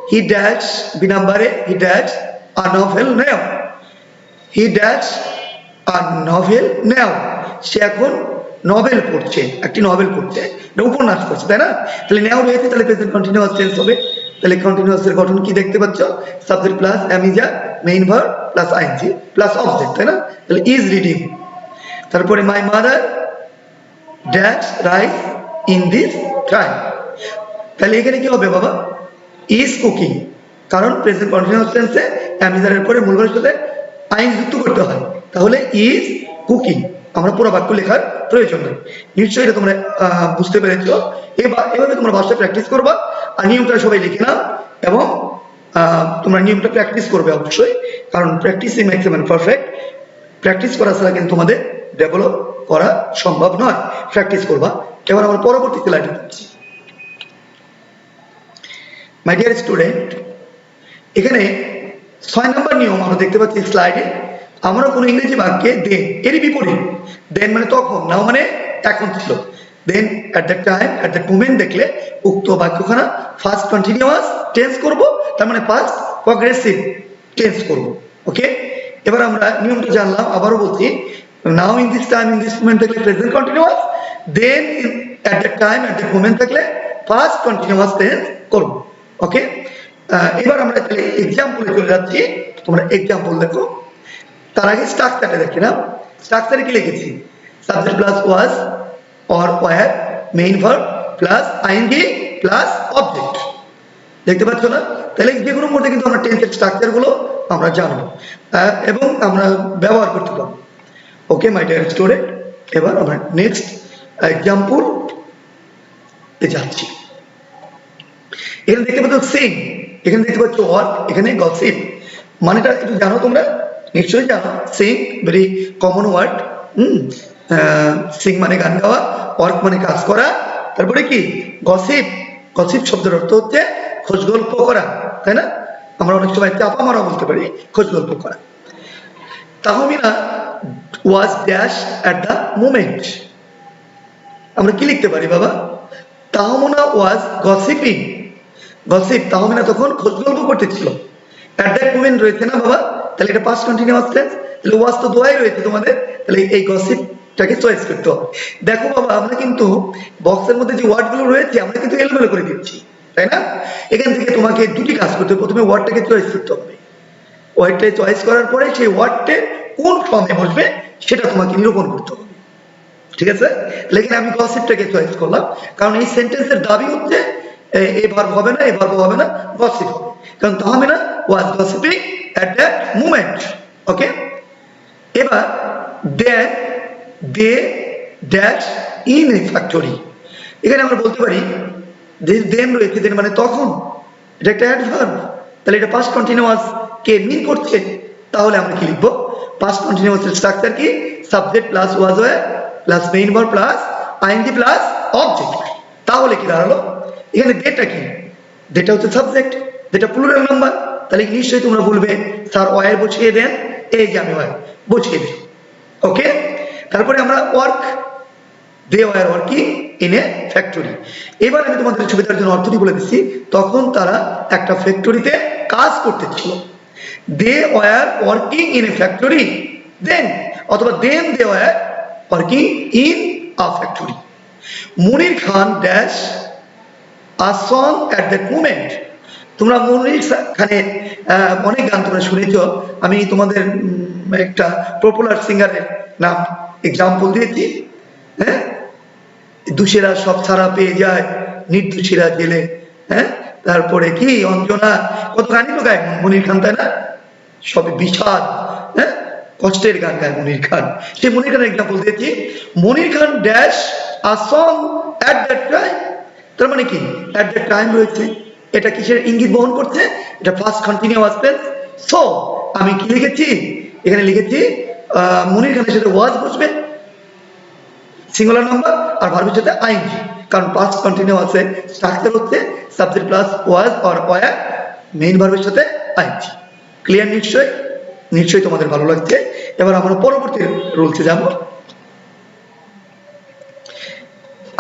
হি ড্যাশ, বি নাম্বারে, he dash a novel now, he dash a novel now, সে এখন নভেল পড়ছে, একটি নভেল পড়ছে, এটা উপন্যাস পড়ছে, তাই না। তাহলে নাও রয়েছে, তাহলে প্রেজেন্ট কন্টিনিউয়াস টেন্স হবে। তাহলে কন্টিনিউয়াস এর গঠন কি দেখতে পাচ্ছ, subject plus am is are main verb plus ING plus object, তাই না। তাহলে ইজ রিডিং। তারপরে my mother dash rice in this time, তাহলে এখানে কি হবে বাবা, ইজ কুকিং, কারণ প্রেজেন্ট কন্টিনিউয়াস টেন্সে অ্যামিজারের পরে মূল ভার্বের সাথে আইন যুক্ত করতে হয়, তাহলে ইজ কুকিং। আমরা পুরো বাক্য লেখার প্রয়োজন নেই। নিশ্চয়ই এটা তোমরা বুঝতে পেরেছো। এভাবে তোমরা ভাষা প্র্যাকটিস করবা, আর নিয়মটা সবাই লিখে নাও, এবং তোমরা নিয়মটা প্র্যাকটিস করবে অবশ্যই, কারণ practice makes a man perfect. Practice করা ছাড়া কিন্তু তোমাদের ডেভেলপ করা সম্ভব নয়। প্র্যাকটিস করবা। এবার আমরা পরবর্তী স্লাইডে যাচ্ছি। মাই ডিয়ার স্টুডেন্ট, এখানে 6 নম্বর নিয়ম আমরা দেখতে পাচ্ছি স্লাইডে। আমরা কোনো ইংরেজি বাক্যে দেন এরই বিপরীত, দেন মানে তখন, নাও মানে এখন ছিল, then at that time, at that moment দেখলে উক্ত বাক্যখানা ফার্স্ট কন্টিনিউয়াস টেন্স করব, তার মানে ফার্স্ট প্রগ্রেসিভ টেন্স করব। ওকে, এবার আমরা নিয়মটা জানলাম, আবারও বলছি, now in this time, in this moment থাকলে present continuous, then at that time, at that moment থাকলে ফার্স্ট কন্টিনিউয়াস টেন্স করব। ওকে, এবার আমরা তাহলে এক্সাম্পলে চলে যাচ্ছি। তোমরা এক্সাম্পল দেখো, তার আগে স্ট্রাকচারটা দেখি না। স্ট্রাকচারে কি লিখেছি, subject plus was or were main verb plus ING plus object, দেখতে পাচ্ছ না। তাহলে যে কোনো মধ্যে কিন্তু আমরা টেন্সের স্ট্রাকচার গুলো আমরা জানবো এবং আমরা ব্যবহার করতে পারবো। ওকে মাই ডিয়ার স্টুডেন্ট, এবার আমরা নেক্সট এক্সাম্পল এ যাচ্ছি। এখানে দেখতে পাচ্ছ সিং, এখানে দেখতে পাচ্ছ ওয়ার্ক, এখানে গসিপ। মানেটা একটু জানো তোমরা, নিশ্চয়ই জানো। Sing very common word. Sing মানে গান গাওয়া, ওয়ার্ক মানে কাজ করা, তারপরে কি গসিপ, গসিপ শব্দের অর্থ হচ্ছে খোঁজ গল্প করা, তাই না? আমরা অনেক সময় চাপা মারা বলতে পারি, খোঁজ গল্প করা। Tahmina was dash at the moment, আমরা কি লিখতে পারি বাবা? Tahmina was gossiping, gossip, Tahmina তখন খোঁজ গল্প করতেছিল। অ্যাট দ্যাট মোমেন্ট রয়েছে না বাবা, তাহলে এটা পাস্ট কন্টিনিউয়াস টেন্স, তাহলে ওয়াজ তো দোয়াই রয়েছে তোমাদের, তাহলে এই গসিপটাকে চয়েস করতে হবে। দেখো বাবা, আমরা কিন্তু বক্সের মধ্যে যে ওয়ার্ডগুলো রয়েছে আমরা কিন্তু এলোমেলো করে দিচ্ছি, তাই না? এখান থেকে তোমাকে দুটি কাজ করতে হবে, প্রথমে ওয়ার্ডটাকে চয়েস করতে হবে, ওয়ার্ডটা চয়েস করার পরে সেই ওয়ার্ডটা কোন ফর্মে বসবে সেটা তোমাকে নিরূপণ করতে হবে, ঠিক আছে? লেকিন আমি গসিপটাকে চয়েস করলাম, কারণ এই সেন্টেন্সের দাবি হচ্ছে এ ভার্ব হবে না, এ ভার্ব হবে না, গসিপ হবে, কারণ Tahmina was gossiping at that moment. Okay, এবার they dash in a factory, এখানে আমরা বলতে পারি যে দেন রয়েছে, দেন মানে তখন, এটা একটা অ্যাডভার্ব, তাহলে এটা পাস্ট কন্টিনিউয়াস কে মিন করছে, তাহলে আমরা কি লিখবো? পাস্ট কন্টিনিউয়াস এর স্ট্রাকচার কি? Subject plus was were plus main verb plus ING plus object. তাহলে কি দাঁড়ালো? এখানে দেটা কি? দেটা হচ্ছে সাবজেক্ট, যেটা প্লুরাল নাম্বার, তাহলে নিশ্চয়ই তোমরা বলবে স্যার ওয়্যার বসিয়ে দেন, এই যে আমি ওয়্যার বসিয়ে দিই। ওকে, তারপরে আমরা work, they were working in a factory. এবার আমি তোমাদের সুবিধার জন্য অর্থটি বলে দিচ্ছি, তখন তারা একটা ফ্যাক্টরিতে কাজ করতেছিল। They were working in a factory then, অথবা then they were working in a factory. Monir Khan dash a song at that moment, তোমরা মনির খানের অনেক গান তোমরা শুনেছ, আমি তোমাদের একটা পপুলার সিঙ্গারের নাম এক্সাম্পল দিয়েছি, হ্যাঁ, দোষীরা সব ছাড়া পেয়ে যায়, নির্দোষীরা জেলে, হ্যাঁ, তারপরে কি অঞ্জনা, কত গানই তো গায় মনির খান, তাই না? সবে বিষাদ, হ্যাঁ, কষ্টের গান গায় মনির খান। সে মনির খানের এক্সাম্পল দিয়েছি, Monir Khan dash a song at that time, তার মানে কি অ্যাট দ্যাট টাইম রয়েছে, এটা কিসের ইঙ্গিত বহন করছে? এটা ফার্স্ট কন্টিনিউয়াস টেন্স। সো আমি কি লিখেছি? এখানে লিখেছি মনির খানের সাথে ওয়াজ বসবে সিঙ্গুলার নাম্বার, আর ভার্বের সাথে আইএনজি, কারণ পাস্ট কন্টিনিউয়াসে স্ট্রাকচার হচ্ছে subject plus was or were, main ভার্বের সাথে আইএনজি। ক্লিয়ার? নিশ্চয়ই, নিশ্চয়ই তোমাদের ভালো লাগছে। এবার আমরা পরবর্তী রুলসে যাব।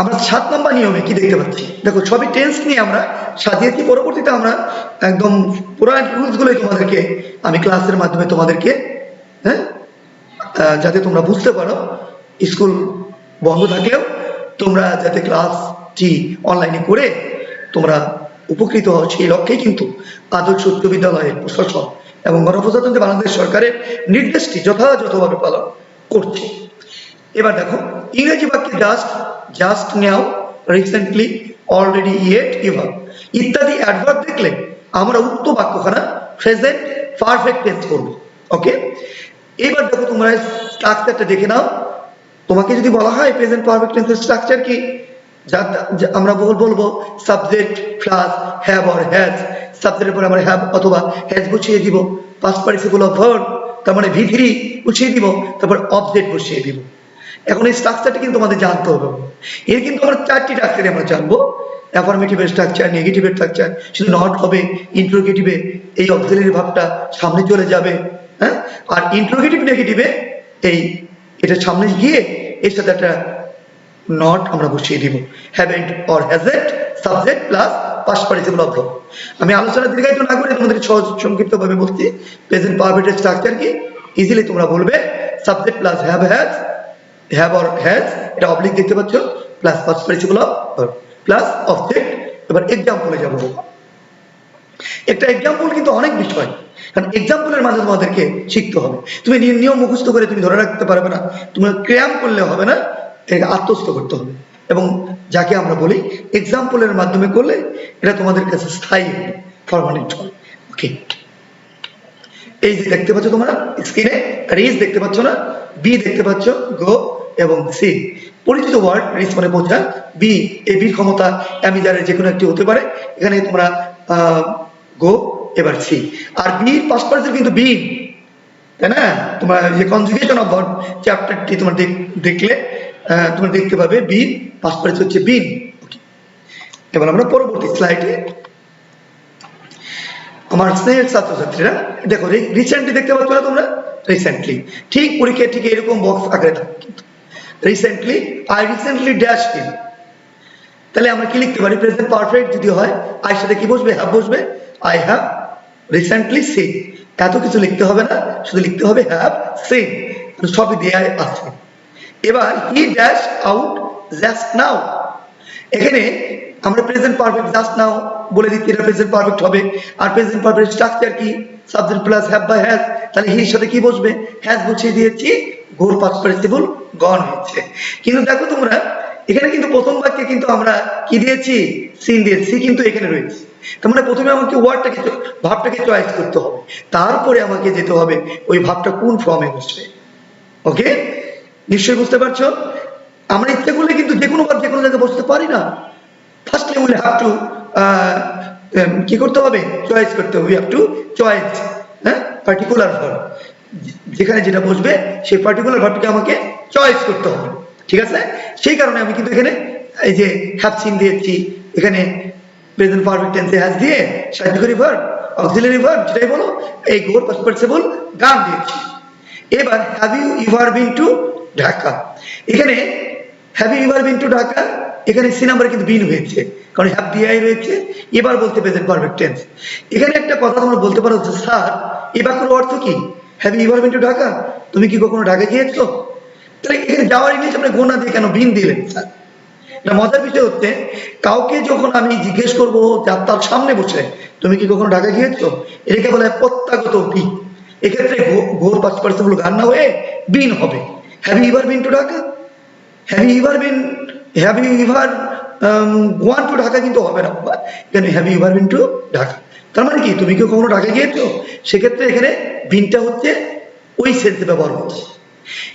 আমরা 7 নম্বর নিয়মে কি দেখতে পাচ্ছি? দেখো, সবই টেন্স নিয়ে আমরা সাজিয়েছি, পরবর্তীতে আমরা একদম পুরো রুলস গুলোই তোমাদেরকে আমি ক্লাসের মাধ্যমে তোমাদেরকে, হ্যাঁ, যাতে তোমরা বুঝতে পারো, স্কুল বন্ধ থাকলেও তোমরা যাতে ক্লাসটি অনলাইনে করে তোমরা উপকৃত হও, সেই লক্ষ্যেই কিন্তু আদর্শ উচ্চ বিদ্যালয়ের প্রশাসন এবং গণপ্রজাতন্ত্রী বাংলাদেশ সরকারের নির্দেশটি যথাযথভাবে পালন করছে। এবার দেখো, ইংরেজি বাক্যে just, just now, recently, already, yet, ever ইত্যাদি অ্যাডভার্ব দেখলে আমরা উক্ত বাক্যখানা প্রেজেন্ট পারফেক্ট টেন্স করব। ওকে, এবার দেখো তোমরা স্ট্রাকচারটা দেখে নাও। তোমাকে যদি বলা হয় প্রেজেন্ট পারফেক্ট টেন্সের স্ট্রাকচার কি, আমরা বলবো subject plus have or has, সাবজেক্টের পরে আমরা হ্যাভ অথবা হ্যাজ বসিয়ে দিব, পাস্ট পার্টিসিপল অফ ভার্ব, তার মানে ভি3 বসিয়ে দিব, তারপর অবজেক্ট বসিয়ে দিব। এখন এই স্ট্রাকচারটা কিন্তু আমাদের জানতে হবে। এর কিন্তু আমরা 4টি স্ট্রাকচারে আমরা জানবো, অ্যাফার্মেটিভের স্ট্রাকচার, নেগেটিভের স্ট্রাকচার, শুধু নট হবে, ইন্টারোগেটিভে এই অক্সিলারি ভার্বটা সামনে চলে যাবে, হ্যাঁ, আর ইন্টারোগেটিভ নেগেটিভে এই এটা সামনে গিয়ে এর সাথে একটা নট আমরা বসিয়ে দিব, haven't or hasn't, subject plus past participle of verb. আমি আলোচনা দীর্ঘায়িত না করে তোমাদের সহজ সংক্ষিপ্ত ভাবে বলছি, প্রেজেন্ট পারফেক্টের স্ট্রাকচার কি, ইজিলি তোমরা বলবে subject plus have has, have or has, এটা অবলিক দেখতে পাচ্ছ, plus past participle of verb plus object. এবার এক্সাম্পলে যাবো। একটা এক্সাম্পল কিন্তু অনেক বিষয়, কারণ এক্সাম্পলের মাঝে তোমাদেরকে শিখতে হবে। তুমি নিয়ম মুখস্থ করে তুমি ধরে রাখতে পারবে না, তুমি ক্রিয়াম করলে হবে না, এটাকে আত্মস্থ করতে হবে, এবং যাকে আমরা বলি এক্সাম্পলের মাধ্যমে করলে এটা তোমাদের কাছে স্থায়ী হবে, পার্মানেন্ট হবে। ওকে, এই যে দেখতে পাচ্ছ তোমরা স্ক্রিনে, রিচ দেখতে পাচ্ছ না, বি দেখতে পাচ্ছ, গো এবং সি পরিচিত ওয়ার্ড। রিচ মানে বোঝা, বি এই বির ক্ষমতা অ্যামিজারের যে কোনো একটি হতে পারে, এখানে তোমরা গো, এবার সি। আর বির পাস্ট পার্টিসিপল কিন্তু বিন, তাই না? তোমরা যে কনজুগেশন অফ ভার্ব চ্যাপ্টারটি তোমরা দেখলে তোমরা দেখতে পাবে বিন পাস্ট পার্টিসিপল হচ্ছে বিন। এবার আমরা পরবর্তী স্লাইডে আমার স্নেহের ছাত্রছাত্রীরা দেখো রিসেন্টলি দেখতে পাচ্ছ না তোমরা, রিসেন্টলি ঠিক পরীক্ষায় ঠিক এরকম বক্স আকারে থাকে কিন্তু recently I recently dash in, তাহলে আমরা কি লিখতে পারি? প্রেজেন্ট পারফেক্ট যদি হয় আই সাথে কি বসবে? হ্যাভ বসবে। আই হ্যাভ রিসেন্টলি সিন, এত কিছু লিখতে হবে না, শুধু লিখতে হবে হ্যাভ সিন, সবই দেয়া আছে। এবার he dash out just now, এখানে আমরা প্রেজেন্ট পারফেক্ট জাস্ট নাও বলে দিচ্ছি, এটা প্রেজেন্ট পারফেক্ট হবে। আর প্রেজেন্ট পারফেক্ট স্ট্রাকচার কি? সাবজেক্ট প্লাস হ্যাভ বা হ্যাজ, তাহলে হির সাথে কি বসবে? হ্যাজ বসিয়ে দিয়েছি, ঘোর পাস্ট পার্টিসিপল গন হচ্ছে। কিন্তু দেখো তোমরা এখানে কিন্তু প্রথম বাক্যে কিন্তু আমরা কি দিয়েছি? সিন দিয়েছি, কিন্তু এখানে রয়েছে। তার মানে প্রথমে আমাকে ওয়ার্ডটাকে ভাবটাকে চয়েস করতে হবে, তারপরে আমাকে যেতে হবে ওই ভাবটা কোন ফর্মে বসবে। ওকে, নিশ্চয়ই বুঝতে পারছো? আমরা ইচ্ছে করলে কিন্তু যে কোনো ভাব যে কোনো জায়গায় বসতে পারি না। ফার্স্টলি উইল হ্যাভ টু কি করতে হবে? চয়েস করতে হবে। We have two choice particular verb, যেখানে যেটা বসবে সেই পার্টিকুলার ভার্বটাকে আমাকে চয়েস করতে হবে। ঠিক আছে, সেই কারণে আমি কিন্তু এখানে এই যে হ্যাভ সিন দিয়েছি, এখানে প্রেজেন্ট পারফেক্ট টেন্সে হ্যাজ দিয়ে সাহায্যকারী ভার্ব অক্সিলারি ভার্ব যেটাই বলো এই গোর পাস্ট পার্টিসিপল গান দিয়েছি। এবার have you ever been to Dhaka, এখানে have you ever been to Dhaka, এখানে সি নাম্বার কিন্তু বিন হয়েছে, কারণ হ্যাভ দিয়াই রয়েছে। এবার বলতে প্রেজেন্ট পারফেক্ট টেন্স। এখানে একটা কথা তোমরা বলতে পারো যে স্যার এই বাক্যের অর্থ কি? Have you ever been to Dhaka, তুমি কি কখনো ঢাকা গিয়েছো? তাহলে এখানে যাওয়ার ইংলিশ আপনি গোনা দিয়ে কেন বিন দিলেন স্যার? এটা মজার বিষয় হচ্ছে, কাউকে যখন আমি জিজ্ঞেস করবো তার সামনে বসে তুমি কি কখনো ঢাকা গিয়েছো, এটাকে বলে প্রত্যাগত বি। এক্ষেত্রে ঘোর পাস্ট পার্টিসিপল গান না হয়ে বিন হবে। Have you ever been to Dhaka, have you ever been, have you ever gone to Dhaka কিন্তু হবে না বাবা, এখানে have you ever been to Dhaka. তার মানে কি তুমি কি কখনো ঢাকা গিয়েছো? সেক্ষেত্রে এখানে বিনটা হচ্ছে ওই সেন্সে ব্যবহার হচ্ছে।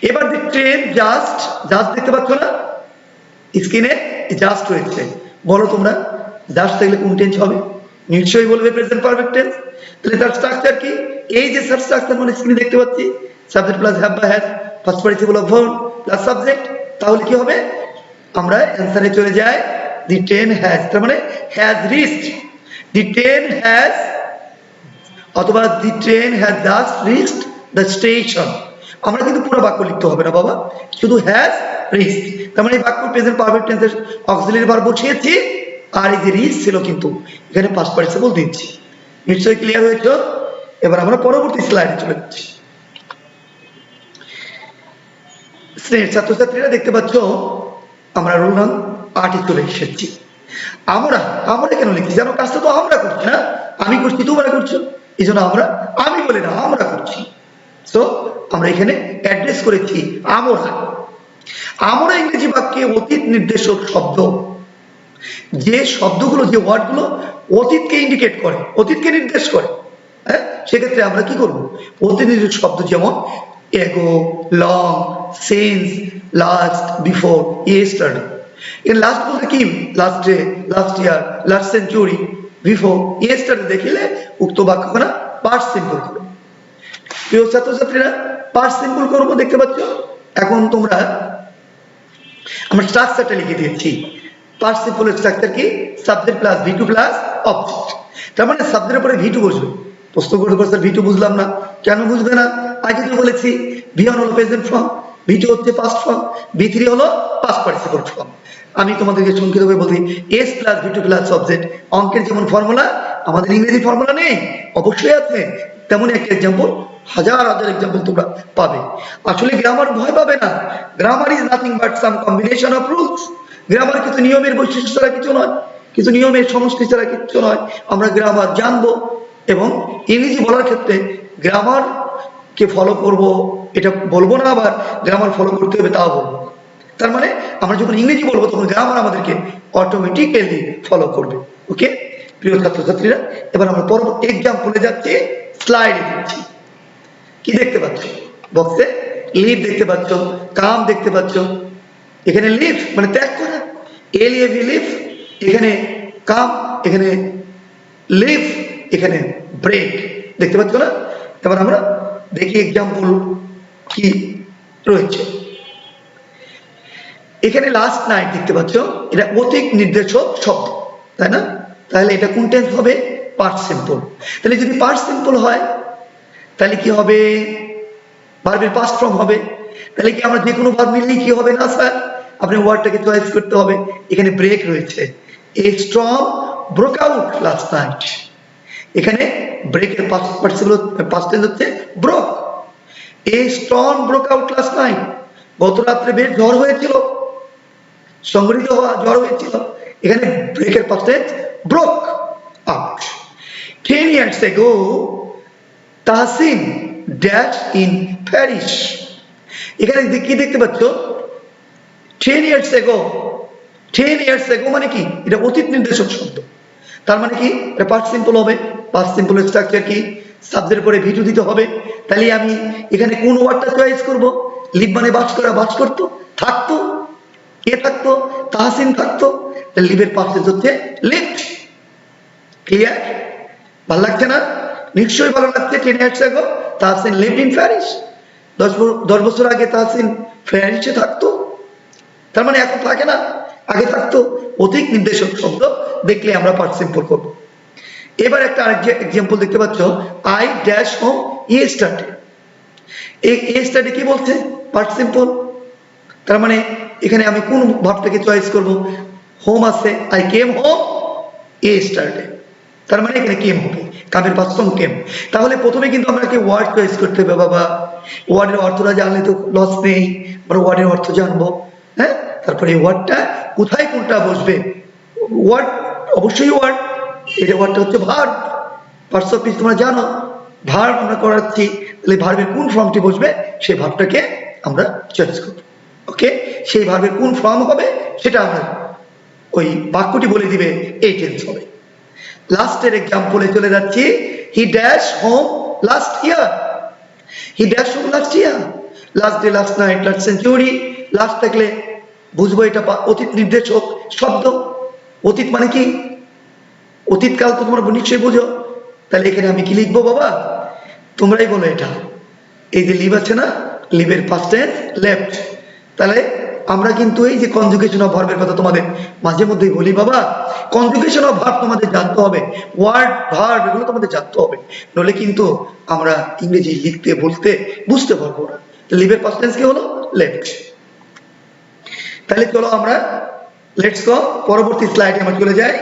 এবার দি ট্রেন জাস্ট, জাস্ট দেখতে পাচ্ছ না স্ক্রিনে? জাস্ট রয়েছে, বলো তোমরা জাস্ট থাকলে কোন টেন্স হবে? নিশ্চয়ই বলবে প্রেজেন্ট পারফেক্ট টেন্স। তাহলে তার স্ট্রাকচার কি? এই যে স্ট্রাকচার মানে স্ক্রিনে দেখতে পাচ্ছি, সাবজেক্ট প্লাস হ্যাভ বা has first participle of verb plus subject, তাহলে কি হবে? আমরা অ্যান্সারে চলে যাই দি ট্রেন হ্যাজ, তার মানে has reached, the train has, অথবা the train has just reached the station. আমরা কিন্তু পুরো বাক্য লিখতে হবে না বাবা, শুধু হ্যাজ রিচড, তার মানে বাক্য প্রেজেন্ট পারফেক্ট টেন্সের অক্সিলারি ভার্ব বসিয়েছি, আর এই যে রিচ ছিল কিন্তু এখানে পাস্ট পার্টিসিপল দিচ্ছি। নিশ্চয়ই ক্লিয়ার হয়েছে? এবার আমরা পরবর্তী স্লাইডে চলে যাচ্ছি। শ্রেণীর ছাত্রছাত্রীরা দেখতে পাচ্ছ আমরা রোল নং 8 চলে এসেছি। আমরা আমরা কেন লিখছি? জানো কাজটা তো আমরা করছি না, আমি করছি তোমরা করছো, এই জন্য আমরা, আমি বলি না আমরা করছি। সো আমরা এখানে অ্যাড্রেস করেছি আমরা। আমরা ইংরেজি বাক্যে অতীত নির্দেশক শব্দ, যে শব্দগুলো যে ওয়ার্ডগুলো অতীতকে ইন্ডিকেট করে, অতীতকে নির্দেশ করে, হ্যাঁ, সেক্ষেত্রে আমরা কি করব? অতীত নির্দেশক শব্দ যেমন এগো, long, since, last, before, yesterday. এর লাস্ট বলতে কি? Last day, last year, last century, before, yesterday দেখিলে উক্ত বাক্যখানা পাস্ট সিম্পল করবে। প্রিয় ছাত্রছাত্রীরা পাস্ট সিম্পল করবো, দেখতে পাচ্ছ এখন তোমরা আমরা স্ট্রাকচারটা লিখে দিয়েছি। পাস্ট সিম্পলের স্ট্রাকচার কি? Subject plus V two plus object. তার মানে সাবজেক্টের পরে ভি টু বসবে। প্রশ্ন করতে পারছে ভি টু বুঝলাম না, কেন বুঝবে না? আগে তো বলেছি ভি1 হলো প্রেজেন্ট ফর্ম, ভি2 হচ্ছে পাস্ট ফর্ম, ভি3 হলো পাস্ট পার্টিসিপল ফর্ম। আমি তোমাদেরকে সংক্ষিপ্তভাবে বলি, S plus V two plus object. অঙ্কের যেমন ফর্মুলা, আমাদের ইংরেজি ফর্মুলা নেই? অবশ্যই আছে। তেমনই একটা এক্সাম্পল, হাজার হাজার এক্সাম্পল তোমরা পাবে। আসলে গ্রামার ভয় পাবে না, grammar is nothing but some combination of rules. Grammar কিছু নিয়মের বৈশিষ্ট্য ছাড়া কিছু নয়, কিছু নিয়মের সমষ্টি ছাড়া কিছু নয়। আমরা গ্রামার জানবো এবং ইংরেজি বলার ক্ষেত্রে গ্রামার কে ফলো করব এটা বলবো না, আবার গ্রামার ফলো করতে হবে তাও বলবো। তার মানে আমরা যখন ইংরেজি বলবো তখন গ্রামার আমাদেরকে অটোমেটিক্যালি ফলো করবে। ওকে প্রিয় ছাত্রছাত্রীরা, এবার আমরা পরবর্তী এক্সাম্পলে যাচ্ছি, স্লাইডে যাচ্ছি। কি দেখতে পাচ্ছ বক্সে? লিভ দেখতে পাচ্ছ, কাম দেখতে পাচ্ছ। এখানে লিভ মানে ত্যাগ করা, এলিভ লিভ, এখানে কাম, এখানে লিভ, এখানে ব্রেক, দেখতে পাচ্ছ না? এবার আমরা দেখি এক্সাম্পল কি রয়েছে। এখানে লাস্ট নাইট দেখতে পাচ্ছ, এটা অতীত নির্দেশক শব্দ। তাই না? তাহলে এটা কোন টেন্স হবে? Past simple. তাহলে যদি পাস্ট সিম্পল হয় তাহলে কি হবে? ভার্বের পাস্ট ফর্ম হবে। তাহলে কি আমরা যে কোনো ভার্ব নিলেই কি হবে? না স্যার, আপনি ওয়ার্ডটাকে চয়েস করতে হবে। এখানে ব্রেক রয়েছে, a strong broke out last night. এখানে ব্রেকের পাস্ট টেন্স হচ্ছে broke. A strong broke out last night, গত রাত্রে বেশ ঝড় হয়েছিল, সংগঠিত হওয়া ঝড় হয়েছিল। এখানে ব্রেকের past tense broke out. 10 years ago Tahsin dash in Paris. এখানে কি দেখতে পাচ্ছ? 10 years ago। 10 years ago মানে কি? এটা অতীত নির্দেশক শব্দ। তার মানে কি? এটা পাস্ট সিম্পল হবে। পাস্ট সিম্পলের স্ট্রাকচার কি? সাবজেক্টের পরে ভিটু দিতে হবে। তাহলে আমি এখানে কোন ওয়ার্ডটা চয়েস করব? লিভ মানে বাস করা, বাস করতো, থাকতো। কে থাকতো? তাহসিন থাকতো। তাহলে লিভের পাস্ট টেন্স হচ্ছে লিভড। ক্লিয়ার? ভালো লাগছে না? নিশ্চয়ই ভালো লাগছে। 10 years ago Tahsin lived in Paris. 10 বছর আগে তাহসিন প্যারিসে থাকতো। তার মানে এখন থাকে না, আগে থাকতো। অধিক নির্দেশক শব্দ দেখলে আমরা পাস্ট সিম্পল করব। এবার একটা আরেক এক্সাম্পল দেখতে পাচ্ছ, আই ড্যাশ হোম ইয়েস্টারডে। এই ইয়েস্টারডে কি বলছে? Past simple. তার মানে এখানে আমি কোন ভাবটাকে চয়েস করব? হোম আছে, আই কেম হোম ইয়েস্টারডে। তার মানে এখানে কেম হবে, কামের পাস্ট ফর্ম কেম। তাহলে প্রথমে কিন্তু আমাকে ওয়ার্ড চয়েস করতে হবে বাবা। ওয়ার্ডের অর্থটা জানলে তো লস নেই, আমরা ওয়ার্ডের অর্থ জানবো। হ্যাঁ, তারপরে এই ওয়ার্ডটা কোথায় কোনটা বসবে? ওয়ার্ড অবশ্যই ওয়ার্ড। এটা ওয়ার্ডটা হচ্ছে ভার্ব। পার্টস অফ স্পিচ তোমরা জানো, ভার্ব আমরা করাচ্ছি। তাহলে ভার্বের কোন ফর্মটি বসবে সেই ভার্বটাকে আমরা চয়েস করব। ওকে, সেই ভার্বের কোন ফর্ম হবে সেটা আমরা ওই বাক্যটি বলে দিবে, এই টেন্স হবে। লাস্টের এক্সাম্পলে চলে যাচ্ছি, he dash home last year. He dash home last year. Last day, last night, last century. Last থাকলে বুঝবো এটা অতীত নির্দেশক শব্দ। অতীত মানে কি? অতীতকাল তো তোমরা নিশ্চয়ই বুঝো। তাহলে এখানে আমি কি লিখবো বাবা? তোমরাই বলো এটা। এই যে লিভ আছে না, লিভের পাস্ট টেন্স লেফট। তাহলে আমরা কিন্তু এই যে কনজুগেশন অফ ভার্বের কথা তোমাদের মাঝে মধ্যেই বলি বাবা, কনজুগেশন অফ ভার্ব তোমাদের জানতে হবে, ওয়ার্ড ভার্ব এগুলো তোমাদের জানতে হবে, নইলে কিন্তু আমরা ইংরেজি লিখতে বলতে বুঝতে পারবো না। লিভের পাস্ট টেন্স কি হলো? লেফট। তাহলে চলো আমরা লেটস গো, পরবর্তী স্লাইডে আমরা চলে যাই।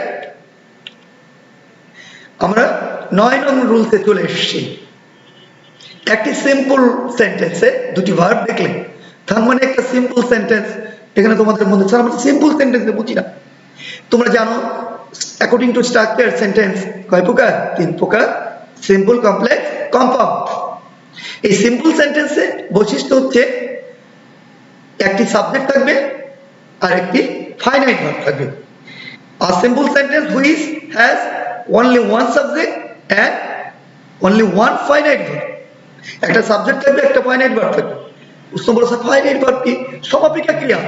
আমরা 9 নং রুলসে চলে এসেছি। একটি সিম্পল সেন্টেন্সে দুটি ভার্ব দেখলে, তার মানে একটা সিম্পল সেন্টেন্স। এখানে তোমাদের মধ্যে স্যার আমরা সিম্পল সেন্টেন্স বুঝি না। তোমরা জানো অ্যাকর্ডিং টু স্ট্রাকচার সেন্টেন্স কয় প্রকার? 3 প্রকার, সিম্পল, কমপ্লেক্স, কম্পাউন্ড। এই সিম্পল সেন্টেন্সে বৈশিষ্ট্য হচ্ছে একটি সাবজেক্ট থাকবে আর একটি ফাইনাইট ভার্ব থাকবে। A simple sentence which has only one subject and only one finite verb. একটা সাবজেক্ট থাকবে, একটা ফাইনাইট ভার্ব থাকবে। প্রশ্ন বলেছে ফাইনাইট ভার্ব কি? সমাপিকা ক্রিয়া,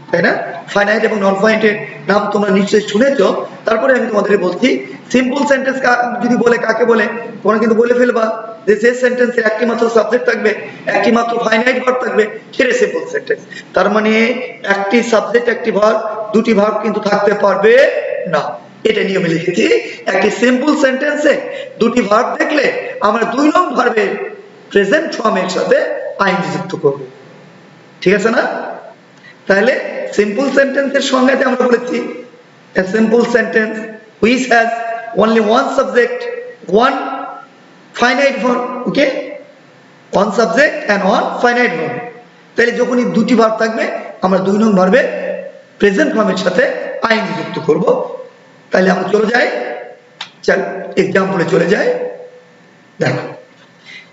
তাই না? ফাইনাইট এবং নন ফাইনাইটের নাম তোমরা নিশ্চয়ই শুনেছো। তারপরে আমি তোমাদের বলছি সিম্পল সেন্টেন্স যদি বলে কাকে বলে, তোমরা কিন্তু বলে ফেলবা যে যে সেন্টেন্সে একটি মাত্র সাবজেক্ট থাকবে, একটি মাত্র ফাইনাইট ভার্ব থাকবে, সেটা সিম্পল সেন্টেন্স। তার মানে একটি সাবজেক্ট, একটি ভার্ব, দুটি ভার্ব কিন্তু থাকতে পারবে না। এটা নিয়মে লিখেছি, একটি সিম্পল সেন্টেন্সে দুটি ভার্ব দেখলে আমরা 2 নং ভার্বের প্রেজেন্ট ফর্মের সাথে আইএনজি যুক্ত করব। ঠিক আছে না? তাহলে সিম্পল সেন্টেন্সের সংজ্ঞাতে আমরা বলেছি a simple sentence which has only one subject, one finite verb. Okay, one subject and one finite verb। তাহলে যখনই দুটি ভার্ব থাকবে আমরা 2 নং ভার্বের প্রেজেন্ট ফর্মের সাথে আইএনজি যুক্ত করব। তাহলে আমরা চলে যাই, চল এক্সাম্পলে চলে যাই। দেখো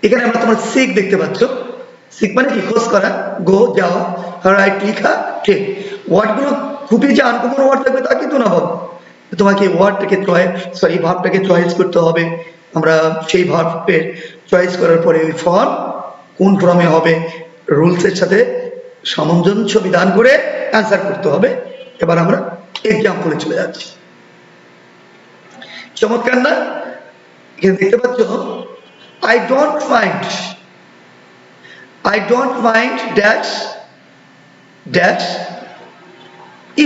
এখানে আমরা তোমার সিক দেখতে পাচ্ছ। সিক মানে কি? খোঁজ করা, গো যাও, রাইট লিখা, ঠিক। ওয়ার্ডগুলো খুবই যে আনকমন ওয়ার্ড থাকবে তা কিন্তু না বাবা। তোমাকে ওয়ার্ডটাকে ভার্বটাকে চয়েস করতে হবে। আমরা সেই ভার্বের চয়েস করার পরে ওই ফর্ম কোন ফর্মে হবে রুলসের সাথে সামঞ্জস্য বিধান করে অ্যান্সার করতে হবে। এবার আমরা এক্সাম্পলে চলে যাচ্ছি। চমৎকার না? এখানে দেখতে পাচ্ছ I don't mind dash dash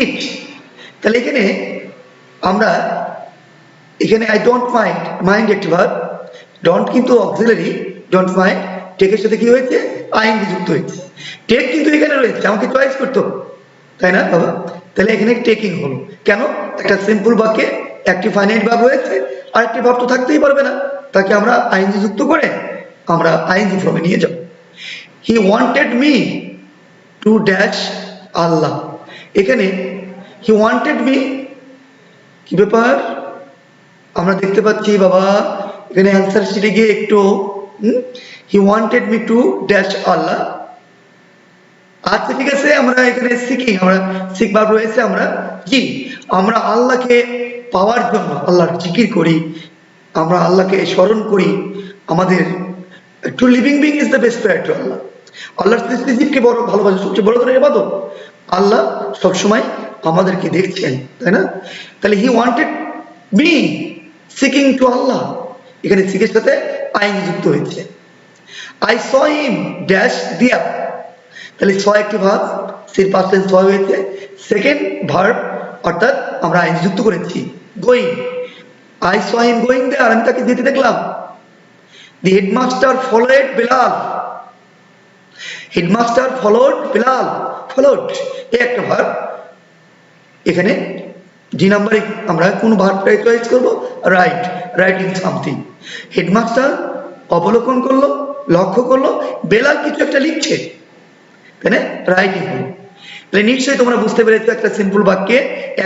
it। তাহলে এখানে আমরা এখানে আই ডোন্ট মাইন্ড, মাইন্ড একটি ভার্ব, ডোন্ট কিন্তু অক্সিলারি, ডোন্ট মাইন্ড টেকের সাথে কি হয়েছে, আইএনজি যুক্ত হয়েছে। টেক কিন্তু এখানে রয়েছে, আমাকে চয়েস করতে হবে, তাই না বাবা? তাহলে এখানে টেকিং হলো। কেন? একটা সিম্পল বাক্যে একটি ফাইনাইট ভার্ব রয়েছে, আর একটি ভার্ব তো থাকতেই পারবে না, তাকে আমরা আইএনজি যুক্ত করে আমরা আইএনজি ফর্মে নিয়ে যাব। He wanted me to dash Allah. এখানে হি ওয়ান্টেড মি, কি ব্যাপার? আমরা দেখতে পাচ্ছি বাবা এখানে অ্যান্সার শিটে গিয়ে একটু he wanted me to dash Allah. আচ্ছা ঠিক আছে, আমরা এখানে সিকিং, আমরা সিক ভার্ব রয়েছে, আমরা কি আমরা আল্লাহকে পাওয়ার জন্য আল্লাহর জিকির করি, আমরা আল্লাহকে স্মরণ করি। আমাদের to living being is the best prayer to Allah. আল্লাহর সৃষ্টিজীবকে বড় ভালোবাসা, সবচেয়ে বড় ধরনের ইবাদত। আল্লাহ সবসময় আমাদেরকে দেখছেন, তাই না? তাহলে he wanted me seeking to Allah, এখানে সিকের সাথে আইএনজি যুক্ত হয়েছে। আই স হিম ড্যাশ দিয়া, তাহলে স একটি ভার্ব, সির পাস্ট টেন্স স হয়েছে, সেকেন্ড ভার্ব অর্থাৎ আমরা আইএনজি যুক্ত করেছি going. I saw him going there, আমি তাকে যেতে দেখলাম। The headmaster followed Belal, headmaster followed Belal, followed এ একটা ভার্ব। এখানে জি নাম্বারে আমরা কোন ভার্বটাই চয়েস করব, রাইট, রাইটিং সামথিং। হেডমাস্টার অবলোকন করলো, লক্ষ্য করলো বেলাল কিছু একটা লিখছে, তাই না? রাইটিং হলো। তাহলে নিশ্চয়ই তোমরা বুঝতে পেরেছো একটা সিম্পল বাক্যে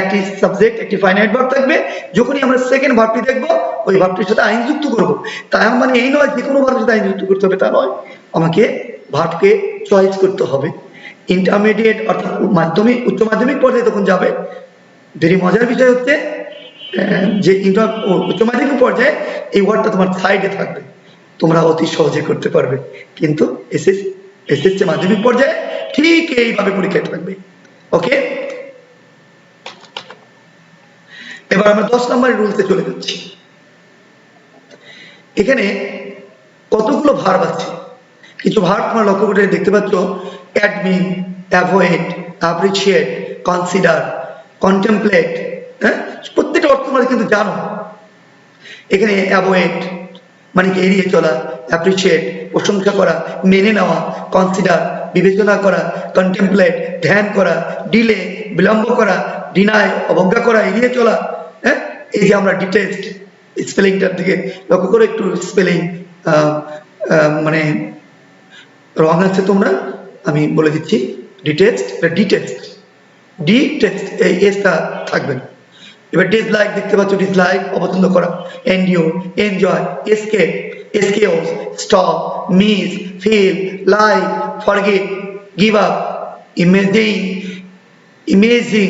একটি সাবজেক্ট, একটি ফাইনাইট ভার্ব থাকবে। যখনই আমরা সেকেন্ড ভার্বটি দেখবো ওই ভার্বটির সাথে আইন যুক্ত করব। তাই মানে এই নয় যে কোনো ভার্বের সাথে আইন যুক্ত করতে হবে, তা নয়, আমাকে ভার্বকে চয়েস করতে হবে। ইন্টারমিডিয়েট অর্থাৎ মাধ্যমিক, উচ্চ মাধ্যমিক পর্যায়ে তখন যাবে। ভেরি মজার বিষয় হচ্ছে যে উচ্চ মাধ্যমিক পর্যায়ে এই ওয়ার্ডটা তোমার সাইডে থাকবে, তোমরা অতি সহজে করতে পারবে। কিন্তু এসএসসি মাধ্যমিক পর্যায়ে ঠিক এইভাবে পরীক্ষা থাকবে। ওকে, এবার আমরা 10 নম্বরের রুলসে চলে যাচ্ছি। এখানে কতগুলো ভার্ব আছে, কিছু ভার্ব তোমরা লক্ষ্য করে দেখতে পাচ্ছ, admin, avoid, appreciate, consider, contemplate, হ্যাঁ, প্রত্যেকটা অর্থ তোমরা কিন্তু জানো। এখানে অ্যাভয়েড মানে কি এড়িয়ে চলা, অ্যাপ্রিসিয়েট প্রশংসা করা, মেনে নেওয়া, কনসিডার বিবেচনা করা, কন্টেমপ্লেট ধ্যান করা, ডিলে বিলম্ব করা, ডিনাই অবজ্ঞা করা, এড়িয়ে চলা। হ্যাঁ, এই যে আমরা ডিটেস্ট, স্পেলিংটার দিকে লক্ষ্য করে একটু স্পেলিং মানে রং আছে তোমরা, আমি বলে দিচ্ছি। ডিটেস্ট, ডিটেস্ট, ডিটেস্ট এই এসটা থাকবে না। এবার ডিসলাইক দেখতে পাচ্ছ, ডিসলাইক অপছন্দ করা, এনডিওর এনজয়, এসকেপ এসকেওস, stop, miss, feel, like, forget, give up, imagine, imagine,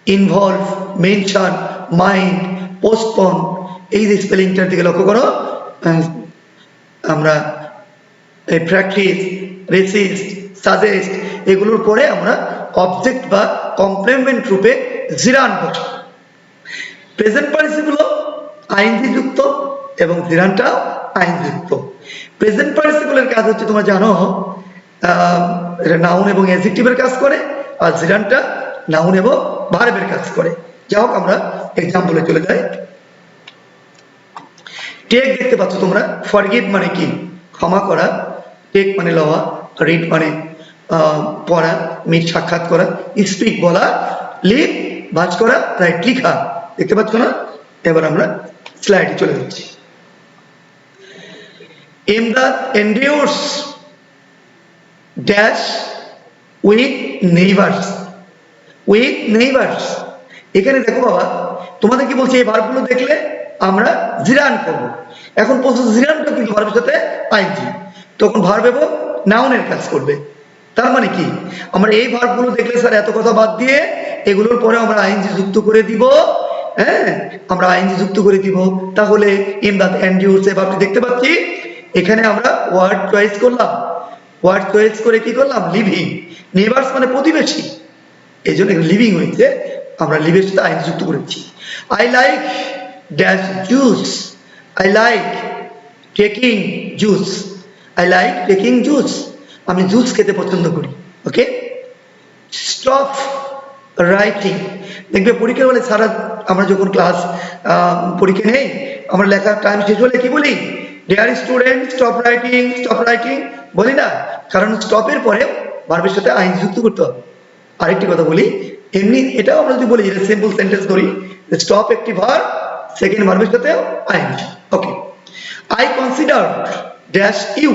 involve, mention, mind, postpone. এই যে স্পেলিংটার দিকে লক্ষ্য করো। আমরা প্র্যাকটিস, রেসিস্ট, সাজেস্ট এগুলোর পরে আমরা অবজেক্ট বা কমপ্লিমেন্ট রূপে জিরান বসে। প্রেজেন্ট পার্টিসিপল আইনজি যুক্ত এবং জিরানটাও আইনযুক্ত। প্রেজেন্ট পার্টিসিপলের কাজ হচ্ছে তোমরা জানো, এটা নাউন এবং অ্যাডজেক্টিভের কাজ করে, আর জিরানটা নাউন এবং ভার্বের কাজ করে। যাই হোক, আমরা এক্সাম্পলে চলে যাই। টেক দেখতে পাচ্ছ তোমরা, ফরগিভ মানে কি ক্ষমা করা, টেক মানে লওয়া, রিড মানে পড়া, মিট সাক্ষাৎ করা, স্পিক বলা, লিভ বাজ করা, রাইট লিখা। দেখতে পাচ্ছ না? এবার আমরা স্লাইডে চলে যাচ্ছি। Imdad endures dash with neighbours, with neighbours. এখানে দেখো বাবা, তোমাদের কি বলছে, এই ভার্বগুলো দেখলে আমরা জিরান করব। এখন প্রশ্ন, জিরানটা কিন্তু ভার্বের সাথে আইনজি, তখন ভার্ব এবং নাউনের কাজ করবে। তার মানে কি, আমরা এই ভার্বগুলো দেখলে স্যার এত কথা বাদ দিয়ে এগুলোর পরে আমরা আইনজি যুক্ত করে দিব। হ্যাঁ, আমরা আইনজি যুক্ত করে দিব। তাহলে ইমদাদ এন্ডিওর্স এই ভার্বটি দেখতে পাচ্ছি, এখানে আমরা ওয়ার্ড চয়েস করলাম, ওয়ার্ড চয়েস করে কি করলাম, লিভিং। নেইবার্স মানে প্রতিবেশী, এই জন্য লিভিং হয়েছে, আমরা লিভের সাথে আইন যুক্ত করেছি। I like dash juice, I like taking juice, I like taking juice, আমি জুস খেতে পছন্দ করি। ওকে, স্টপ রাইটিং। দেখবে পরীক্ষার বলে সারা আমরা যখন ক্লাস পরীক্ষা নেই, আমরা লেখার টাইম শেষ হলে কি বলি? ডিয়ার স্টুডেন্ট স্টপ রাইটিং বলি না? কারণ স্টপের পরে ভার্বের সাথে আইন যুক্ত করতে হবে। আরেকটি কথা বলি, এমনি এটাও আমরা যদি বলি যেটা সিম্পল সেন্টেন্স ধরি, স্টপ একটি ভার্ব, সেকেন্ড ভার্বের সাথে আইন। Okay, I consider dash you,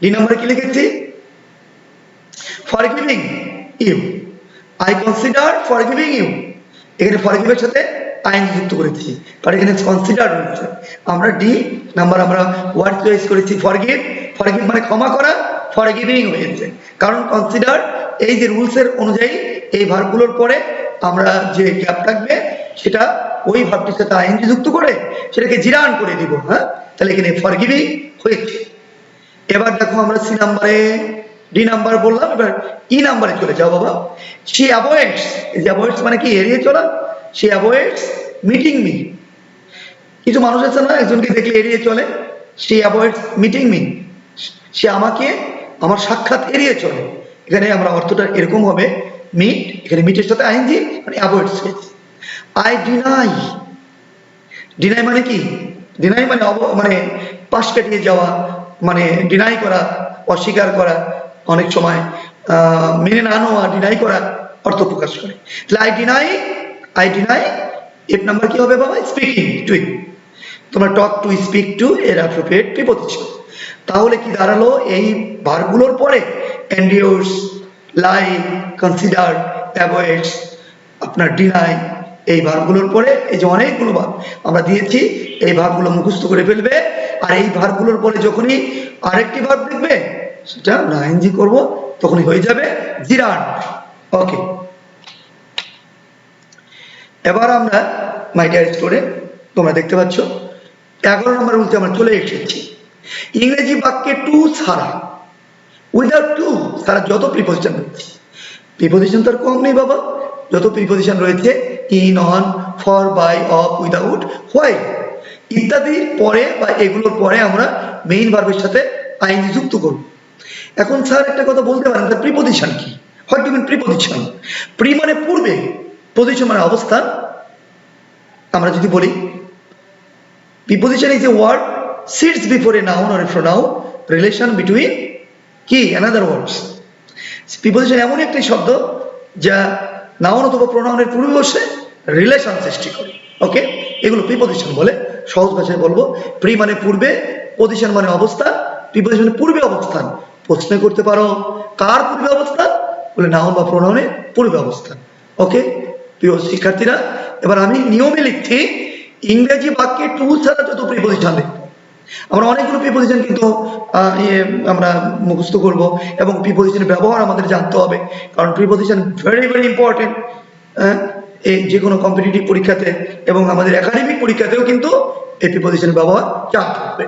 D number কি লিখেছি? Forgiving you. I consider forgiving you, এখানে ফরগিভের সাথে আইন যুক্ত করেছি, কারণ এখানে কনসিডার রয়েছে। আমরা ডি নাম্বার আমরা ওয়ার্ড চয়েস করেছি ফরগিভ, ফরগিভ মানে ক্ষমা করা, ফরগিভিং হয়েছে কারণ কনসিডার এই যে রুলসের অনুযায়ী এই ভার্বগুলোর পরে আমরা যে গ্যাপ থাকবে সেটা ওই ভার্বটির সাথে আইন যুক্ত করে সেটাকে জিরান করে দিব। হ্যাঁ, তাহলে এখানে ফরগিভিং হয়েছে। এবার দেখো আমরা সি নাম্বারে, ডি নাম্বার বললাম, এবার ই নাম্বারে চলে যাও বাবা। শি অ্যাভয়েডস, এই যে অ্যাভয়েডস মানে কি? এড়িয়ে চলা। She avoids meeting me. কিছু মানুষ আছে না, একজনকে দেখলে এড়িয়ে চলে। শি অ্যাভয়েডস মিটিং মি, সে আমাকে আমার সাক্ষাৎ এড়িয়ে চলে। এখানে আমরা অর্থটা এরকম হবে মিট, এখানে মিটের সাথে আইএনজি মানে অ্যাভয়েডস হয়েছে। আই ডিনাই, ডিনাই মানে কি? ডিনাই মানে মানে পাশ কাটিয়ে যাওয়া, মানে ডিনাই করা, অস্বীকার করা, অনেক সময় মেনে না নেওয়া, ডিনাই করা অর্থ প্রকাশ করে। তাহলে আই ডিনাই এর নাম্বার কি হবে বাবা? Speaking two. তোমরা টক টু, স্পিক টু এর অ্যাপ্রোপ্রিয়েট প্রিপোজিশন। তাহলে কি দাঁড়ালো? এই ভার্বগুলোর পরে এন্ডিওর্স, লাই, কনসিডার, অ্যাভয়েডস, আপনার ডিনাই, এই ভার্বগুলোর পরে এই যে অনেকগুলো ভার্ব আমরা দিয়েছি, এই ভার্বগুলো মুখস্থ করে ফেলবে। আর এই ভার্বগুলোর পরে যখনই আরেকটি ভার্ব দেখবে সেটা আমরা আইএনজি করব, তখনই হয়ে যাবে জিরান। ওকে, এবার আমরা মাই ডিয়ার স্টুডেন্ট তোমরা দেখতে পাচ্ছ 11 নম্বর বলতে আমরা চলে এসেছি। ইংরেজি বাক্যে টু ছাড়া, উইদাউট টু ছাড়া যত প্রিপোজিশন রয়েছে, প্রিপোজিশন তো আর কম নেই বাবা, যত প্রিপোজিশন রয়েছে in, on, for, by, of, without, why ইত্যাদির পরে বা এগুলোর পরে আমরা মেইন ভার্বের সাথে আইএনজি যুক্ত করব। এখন স্যার একটা কথা বলতে পারেন, তার প্রিপোজিশন কি? What do mean preposition? Pre মানে পূর্বে, পজিশন মানে অবস্থান। আমরা যদি বলি preposition is a word sits before a noun or a pronoun, relation between কি another words। প্রিপোজিশন এমন একটি শব্দ যা নাউন অথবা প্রোনাউনের পূর্বে বসে রিলেশন সৃষ্টি করে। ওকে, এগুলো প্রিপোজিশন বলে। সহজ ভাষায় বলবো, প্রি মানে পূর্বে, পজিশন মানে অবস্থান, প্রিপোজিশন মানে পূর্বে অবস্থান। প্রশ্ন করতে পারো কার পূর্বে অবস্থান? বলে নাউন বা প্রোনাউনের পূর্বে অবস্থান। ওকে প্রিয় শিক্ষার্থীরা, এবার আমি নিয়মে লিখছি ইংরেজি বাক্যে টু ছাড়া যত প্রিপোজিশন লিখবো। আমরা অনেকগুলো প্রিপোজিশন কিন্তু আমরা মুখস্থ করব এবং প্রিপোজিশনের ব্যবহার আমাদের জানতে হবে, কারণ প্রিপোজিশন ভেরি ভেরি ইম্পর্টেন্ট। এই যে কোনো কম্পিটিটিভ পরীক্ষাতে এবং আমাদের একাডেমিক পরীক্ষাতেও কিন্তু এই প্রিপোজিশনের ব্যবহার জানতে হবে।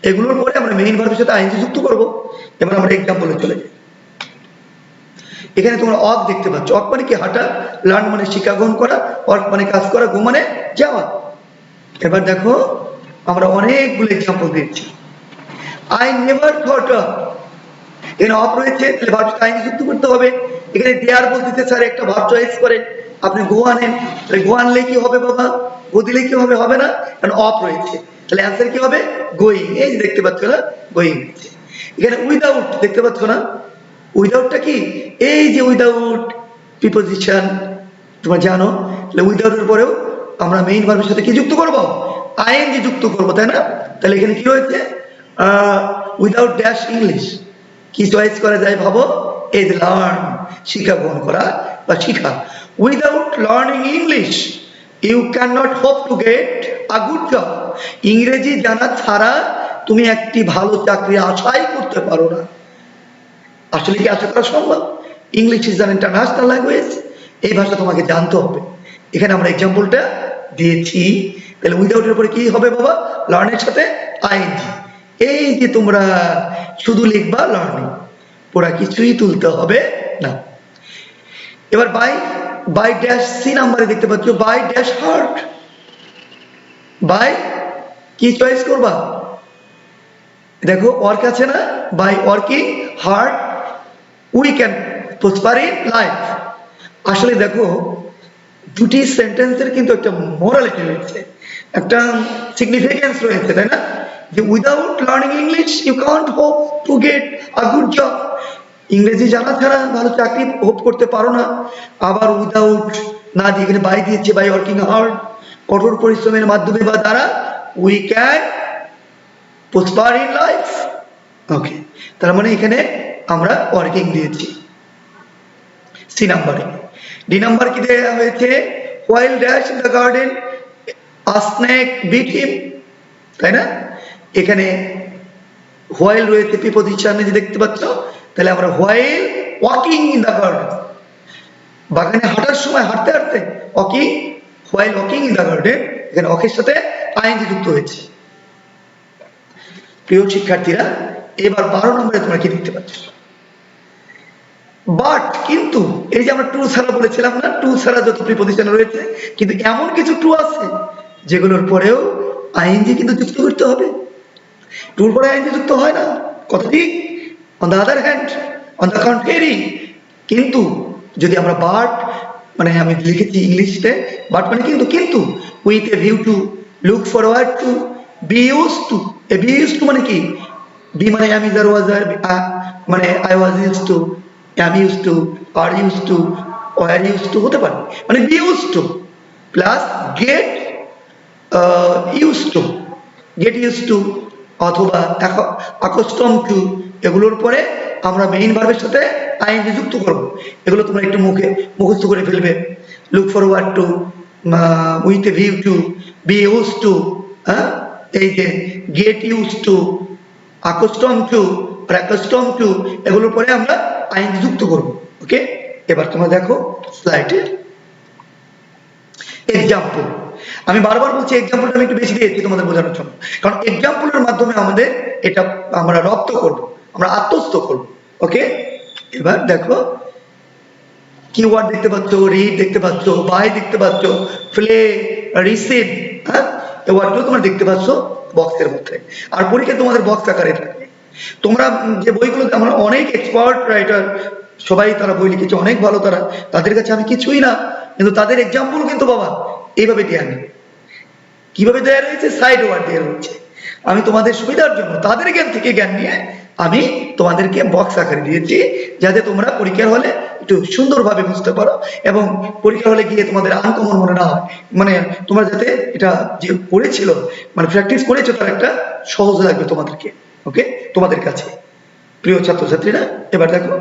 এগুলোর পরে আমরা মেইন ভার্বের সাথে আইএনজি যুক্ত করব। এবার আমরা এক্সাম্পলে চলে যাই। এখানে তোমরা অক দেখতে পাচ্ছ। অক মানে কি? হাঁটা। লার্ন মানে শিক্ষা গ্রহণ করা। ওয়ার্ক মানে কাজ করা। গো মানে যাওয়া। এবার দেখো আমরা অনেকগুলো এক্সাম্পল দিচ্ছি। আই নেভার থট অফ, এখানে অফ রয়েছে, তাহলে ভার্ব আইএনজি যুক্ত করতে হবে। এখানে দেয়ার বলতেছে স্যার একটা ভার্ব চয়েস করেন, আপনি গো আনেন, তাহলে গো আনলে কি হবে বাবা? গো দিলে কি হবে? হবে না, কারণ অফ রয়েছে। তাহলে অ্যান্সার কি হবে? গোয়িং। এই যে দেখতে পাচ্ছ না, গোয়িং। এখানে উইদাউট দেখতে পাচ্ছ না, উইদাউটটা কি? এই যে উইদাউট প্রিপোজিশন তোমরা জানো। তাহলে উইদাউটের পরেও আমরা মেইন ভার্বের সাথে কি যুক্ত করব? আইএনজি যুক্ত করব, তাই না? তাহলে এখানে কি হয়েছে? Without dash English. কি চয়েস করা যায় ভাবো? এই যে লার্ন, শিক্ষা গ্রহণ করা বা শিখা। Without learning English you can not hope to get a good job. ইংরেজি জানা ছাড়া তুমি একটি ভালো চাকরি আশাই করতে পারো না। আসলে কি আশা করা সম্ভব? English is an international language, এই ভাষা তোমাকে জানতে হবে। এখানে আমরা এক্সাম্পলটা দিয়েছি। তাহলে উইদাউটের পরে কি হবে বাবা? লার্নের সাথে আইএনজি। এই যে তোমরা শুধু লিখবা লার্নিং, পুরা কিছুই তুলতে হবে না। এবার বাই ড্যাশ সি নাম্বারে দেখতে পাচ্ছ, বাই ড্যাশ হার্ট। বাই কি চয়েস করবা? দেখো ওয়ার্ক আছে না, by working hard we can prosper in life. আসলে দেখো, দুটি সেন্টেন্সের কিন্তু একটা মোরালিটি রয়েছে, একটা সিগনিফিকেন্স রয়েছে, তাই না? যে without learning English you can't hope to get a good job. ইংরেজি জানা ছাড়া ভালো চাকরি হোপ করতে পারো না। আবার উইদাউট না দিয়ে এখানে বাই দিয়েছে, বাই ওয়ার্কিং হার্ড, কঠোর পরিশ্রমের মাধ্যমে বা দ্বারা we can prosper in life. Okay, তার মানে এখানে আমরা ওয়ার্কিং দিয়েছি সি নাম্বারে। ডি নাম্বার কি দেওয়া হয়েছে? While dash in the garden a snake bit him, তাই না? এখানে হোয়াইল রয়েছে প্রিপজিশন, যে দেখতে পাচ্ছ। তাহলে আমরা while walking in the garden, বাগানে হাঁটার সময়, হাঁটতে হাঁটতে, walking, while walking in the garden, এখানে ওয়াকের সাথে আইএনজি যুক্ত হয়েছে। প্রিয় শিক্ষার্থীরা, এবার 12 নম্বরে তোমরা কি দেখতে পাচ্ছ? বাট, কিন্তু, এই যে আমরা টু ছাড়া বলেছিলাম না, টু ছাড়া যত প্রিপজিশন রয়েছে, কিন্তু এমন কিছু টু আছে যেগুলোর পরেও আইএনজি কিন্তু যুক্ত করতে হবে। টুর পরে আইএনজি যুক্ত হয় না, কথা ঠিক? On the other hand, on the contrary, কিন্তু যদি আমরা বাট, মানে আমি লিখেছি ইংলিশে বাট মানে কিন্তু, কিন্তু with a view to, look forward to, be used to. A be used to মানে কি? বি মানে আমি, যার ওয়াজ আর, মানে I was used to, am used to, are used to, were used to হতে পারে, মানে be used to plus get used to, get used to অথবা accustomed to, এগুলোর পরে আমরা মেইন ভার্বের সাথে আইএনজি যুক্ত করব। এগুলো তোমরা একটু মুখস্থ করে ফেলবে। look forward to, with a view to, be used to, এই যে get used to, accustomed to, accustomed to, এগুলোর পরে আমরা আইএনজি যুক্ত করব। ওকে, এবার তোমরা দেখো স্লাইডে এক্সাম্পল। আমি বারবার বলছি এক্সাম্পলটা আমি একটু বেশি দিয়েছি তোমাদের বোঝানোর জন্য, কারণ এক্সাম্পলের মাধ্যমে আমাদের এটা আমরা রপ্ত করব, আমরা আত্মস্থ করব। ওকে, এবার দেখো কিওয়ার্ড দেখতে পাচ্ছ, রিড দেখতে পাচ্ছ, বাই দেখতে পাচ্ছ, প্লে, রিসিভ, এই ওয়ার্ডগুলো তোমরা দেখতে পাচ্ছ বক্সের মধ্যে। আর পরীক্ষা তোমাদের বক্স আকারে থাকবে। তোমরা যে বইগুলোতে, আমরা অনেক এক্সপার্ট রাইটার, সবাই তারা বই লিখেছে অনেক ভালো, তারা, তাদের কাছে আমি কিছুই না, কিন্তু তাদের এক্সাম্পল কিন্তু বাবা এইভাবে দেয়া নেই। কিভাবে দেয়া রয়েছে? সাইড ওয়ার্ড দেওয়া রয়েছে। আমি তোমাদের সুবিধার জন্য তাদের জ্ঞান থেকে জ্ঞান নিয়ে আমি তোমাদেরকে বক্স আকারে দিয়েছি, যাতে তোমরা পরীক্ষার হলে একটু সুন্দরভাবে বুঝতে পারো এবং পরীক্ষার হলে গিয়ে তোমাদের আনকমন মনে না হয়, মানে তোমরা যাতে এটা যে পড়েছিল, মানে প্র্যাকটিস করেছো, তার একটা সহজ লাগবে তোমাদেরকে। ওকে, তোমাদের কাছে প্রিয় ছাত্রছাত্রীরা, এবার দেখো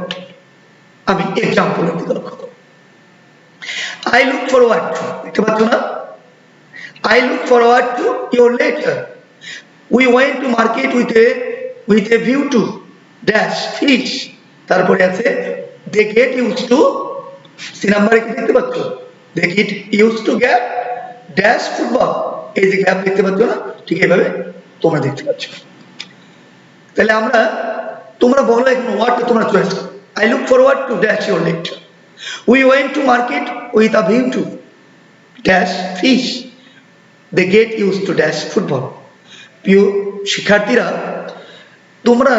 আমি এক্সাম্পলের দিকে লক্ষ্য করো। আই লুক ফরওয়ার্ড টু, দেখতে পাচ্ছ না? I look forward to your letter. We went to market with a view to dash fish. তারপরে আছে they get used to, C নাম্বারে কি দেখতে পাচ্ছ? they get used to get dash football. এই যে গ্যাপ দেখতে পাচ্ছ না? ঠিক এইভাবে তোমরা দেখতে পাচ্ছ। তাহলে আমরা, তোমরা বলো এখন ওয়ার্ডটা তোমরা চয়েস করো। I look forward to dash your lecture. We went to market with a view to dash fish. They get used to dash football. প্রিয় শিক্ষার্থীরা, তোমরা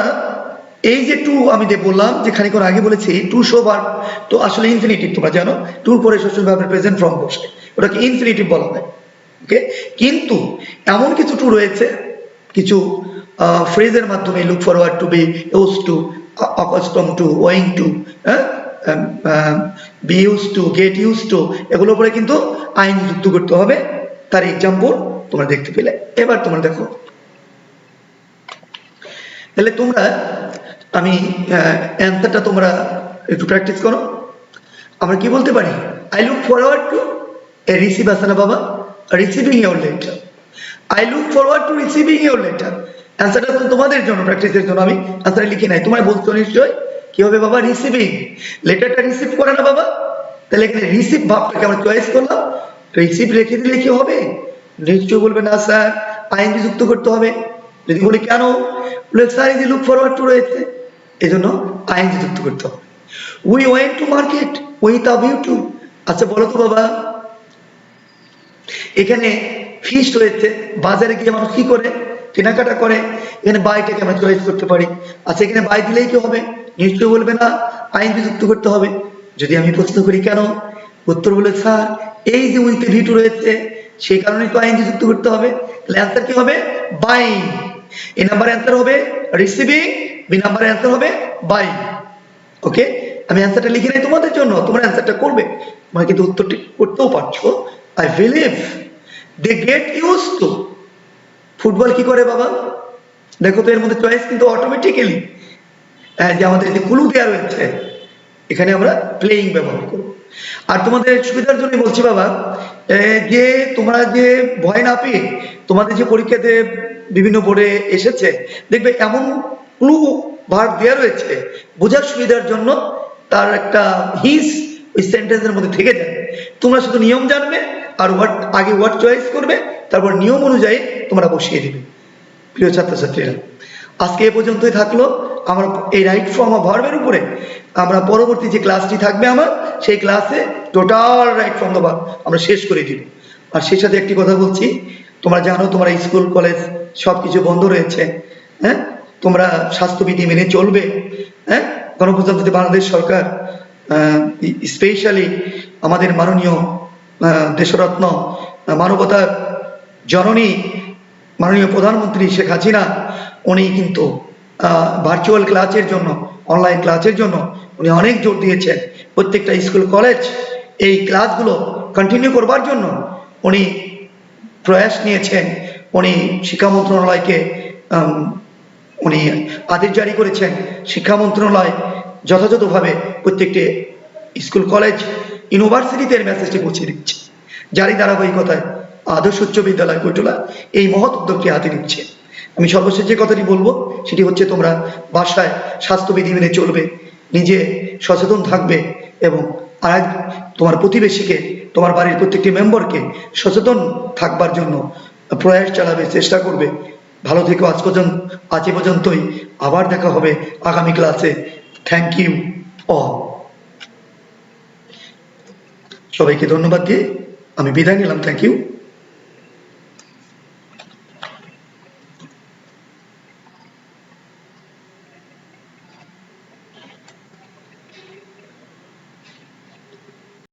এই যে টু আমি বললাম, যে খানিকক্ষণ আগে বলেছি টু শো ভার্ব, তো আসলে ইনফিনিটিভ, তোমরা জানো টুর পরে শ্বশুর ভার্বের প্রেজেন্ট ফর্ম বসে, ওটাকে ইনফিনিটিভ বলা হয়। ওকে, কিন্তু এমন কিছু টু রয়েছে, কিছু ফ্রেজের মাধ্যমে, look forward to, be used to, accustomed to, owing to, be used to, get used to, এগুলোর পরে কিন্তু আইএনজি যুক্ত করতে হবে। তার এক্সাম্পল তোমরা দেখতে পেলে। এবার তোমরা দেখো, তাহলে তোমরা, আমি অ্যান্সারটা তোমরা একটু প্র্যাকটিস করো। আমরা কি বলতে পারি? I look forward two, A receive আছে না বাবা, receiving your letter. I look forward two receiving your letter. অ্যান্সারটা তো তোমাদের জন্য, প্র্যাকটিসের জন্য আমি অ্যান্সার লিখি নাই, তোমায় বলছো নিশ্চয় কি হবে বাবা? রিসিভিং, লেটারটা রিসিভ করে না বাবা? তাহলে এখানে রিসিভ ভাবটাকে আমরা চয়েস করলাম, রিসিভ রেখে দিলে কি হবে? নিশ্চয় বলবে না স্যার, আইএনজি যুক্ত করতে হবে। যদি বলি কেন, বলে স্যার এই যে লুক ফরওয়ার্ড টু রয়েছে, এই জন্য আইএনজি যুক্ত করতে হবে। We went to market with a view to. আচ্ছা বলো তো বাবা, এখানে ফিশ রয়েছে, বাজারে গিয়ে মানুষ কি করে? কেনাকাটা করে। এখানে বাইটাকে আমরা চয়েস করতে পারি। আচ্ছা এখানে বাই দিলেই কি হবে? নিশ্চয় বলবে না, আইএনজি যুক্ত করতে হবে। যদি আমি প্রশ্ন করি কেন, উত্তর বলে স্যার এই যে উইথ ভি টু রয়েছে সেই কারণে তো আইএনজি যুক্ত করতে হবে। তাহলে অ্যান্সার কি হবে? বাইং। এ নাম্বার অ্যান্সার হবে রিসিভিং, বি নাম্বার অ্যান্সার হবে বাইং। ওকে, আমি অ্যান্সারটা লিখে নেই তোমাদের জন্য, তোমরা অ্যান্সারটা করবে। তোমরা কিন্তু উত্তরটি করতেও পারছো। I believe they get used to. Football কি করে বাবা? দেখো তো এর মধ্যে চয়েস কিন্তু অটোমেটিক্যালি যে আমাদের যে ক্লু দেওয়া রয়েছে এখানে আমরা প্লেইং ব্যবহার করব। আর তোমাদের সুবিধার জন্য বলছি বাবা, যে তোমরা যে ভয় না পেয়ে তোমাদের যে পরীক্ষাতে বিভিন্ন বোর্ডে এসেছে দেখবে এমন ক্লু ভার্ব দেওয়া রয়েছে বোঝার সুবিধার জন্য, তার একটা হিস ওই সেন্টেন্সের মধ্যে থেকে যায়। তোমরা শুধু নিয়ম জানবে আর ওয়ার্ড আগে ওয়ার্ড চয়েস করবে, তারপর নিয়ম অনুযায়ী তোমরা বসিয়ে দিবে। প্রিয় ছাত্রছাত্রীরা, আজকে এ পর্যন্তই থাকলো আমার এই রাইট ফর্ম অফ ভার্বের উপরে। আমরা পরবর্তী যে ক্লাসটি থাকবে আমার সেই ক্লাসে total right form of verb আমরা শেষ করে দিব। আর সেই সাথে একটি কথা বলছি, তোমরা জানো তোমরা স্কুল কলেজ সব কিছু বন্ধ রয়েছে, হ্যাঁ, তোমরা স্বাস্থ্যবিধি মেনে চলবে। হ্যাঁ, গণপ্রজাতন্ত্রী বাংলাদেশ সরকার স্পেশালি আমাদের মাননীয় দেশরত্ন মানবতার জননী মাননীয় প্রধানমন্ত্রী শেখ হাসিনা, উনি কিন্তু ভার্চুয়াল ক্লাসের জন্য, অনলাইন ক্লাসের জন্য উনি অনেক জোর দিয়েছেন। প্রত্যেকটা স্কুল কলেজ এই ক্লাসগুলো কন্টিনিউ করবার জন্য উনি প্রয়াস নিয়েছেন। উনি শিক্ষা মন্ত্রণালয়কে উনি আদেশ জারি করেছেন। শিক্ষা মন্ত্রণালয় যথাযথভাবে প্রত্যেকটি স্কুল কলেজ ইউনিভার্সিটিতে এর মেসেজটি পৌঁছে দিচ্ছে। যারই ধারাবাহিকতায় আদর্শ উচ্চ বিদ্যালয় কৈটলা এই মহৎ উদ্যোগটি হাতে নিচ্ছে। আমি সর্বশেষ যে কথাটি বলবো সেটি হচ্ছে তোমরা বাসায় স্বাস্থ্যবিধি মেনে চলবে, নিজে সচেতন থাকবে এবং আর তোমার প্রতিবেশীকে, তোমার বাড়ির প্রত্যেকটি মেম্বারকে সচেতন থাকবার জন্য প্রয়াস চালাবে, চেষ্টা করবে। ভালো থেকো। আজ এ পর্যন্তই। আবার দেখা হবে আগামী ক্লাসে। Thank you all. সবাইকে ধন্যবাদ দিয়ে আমি বিদায় নিলাম। Thank you.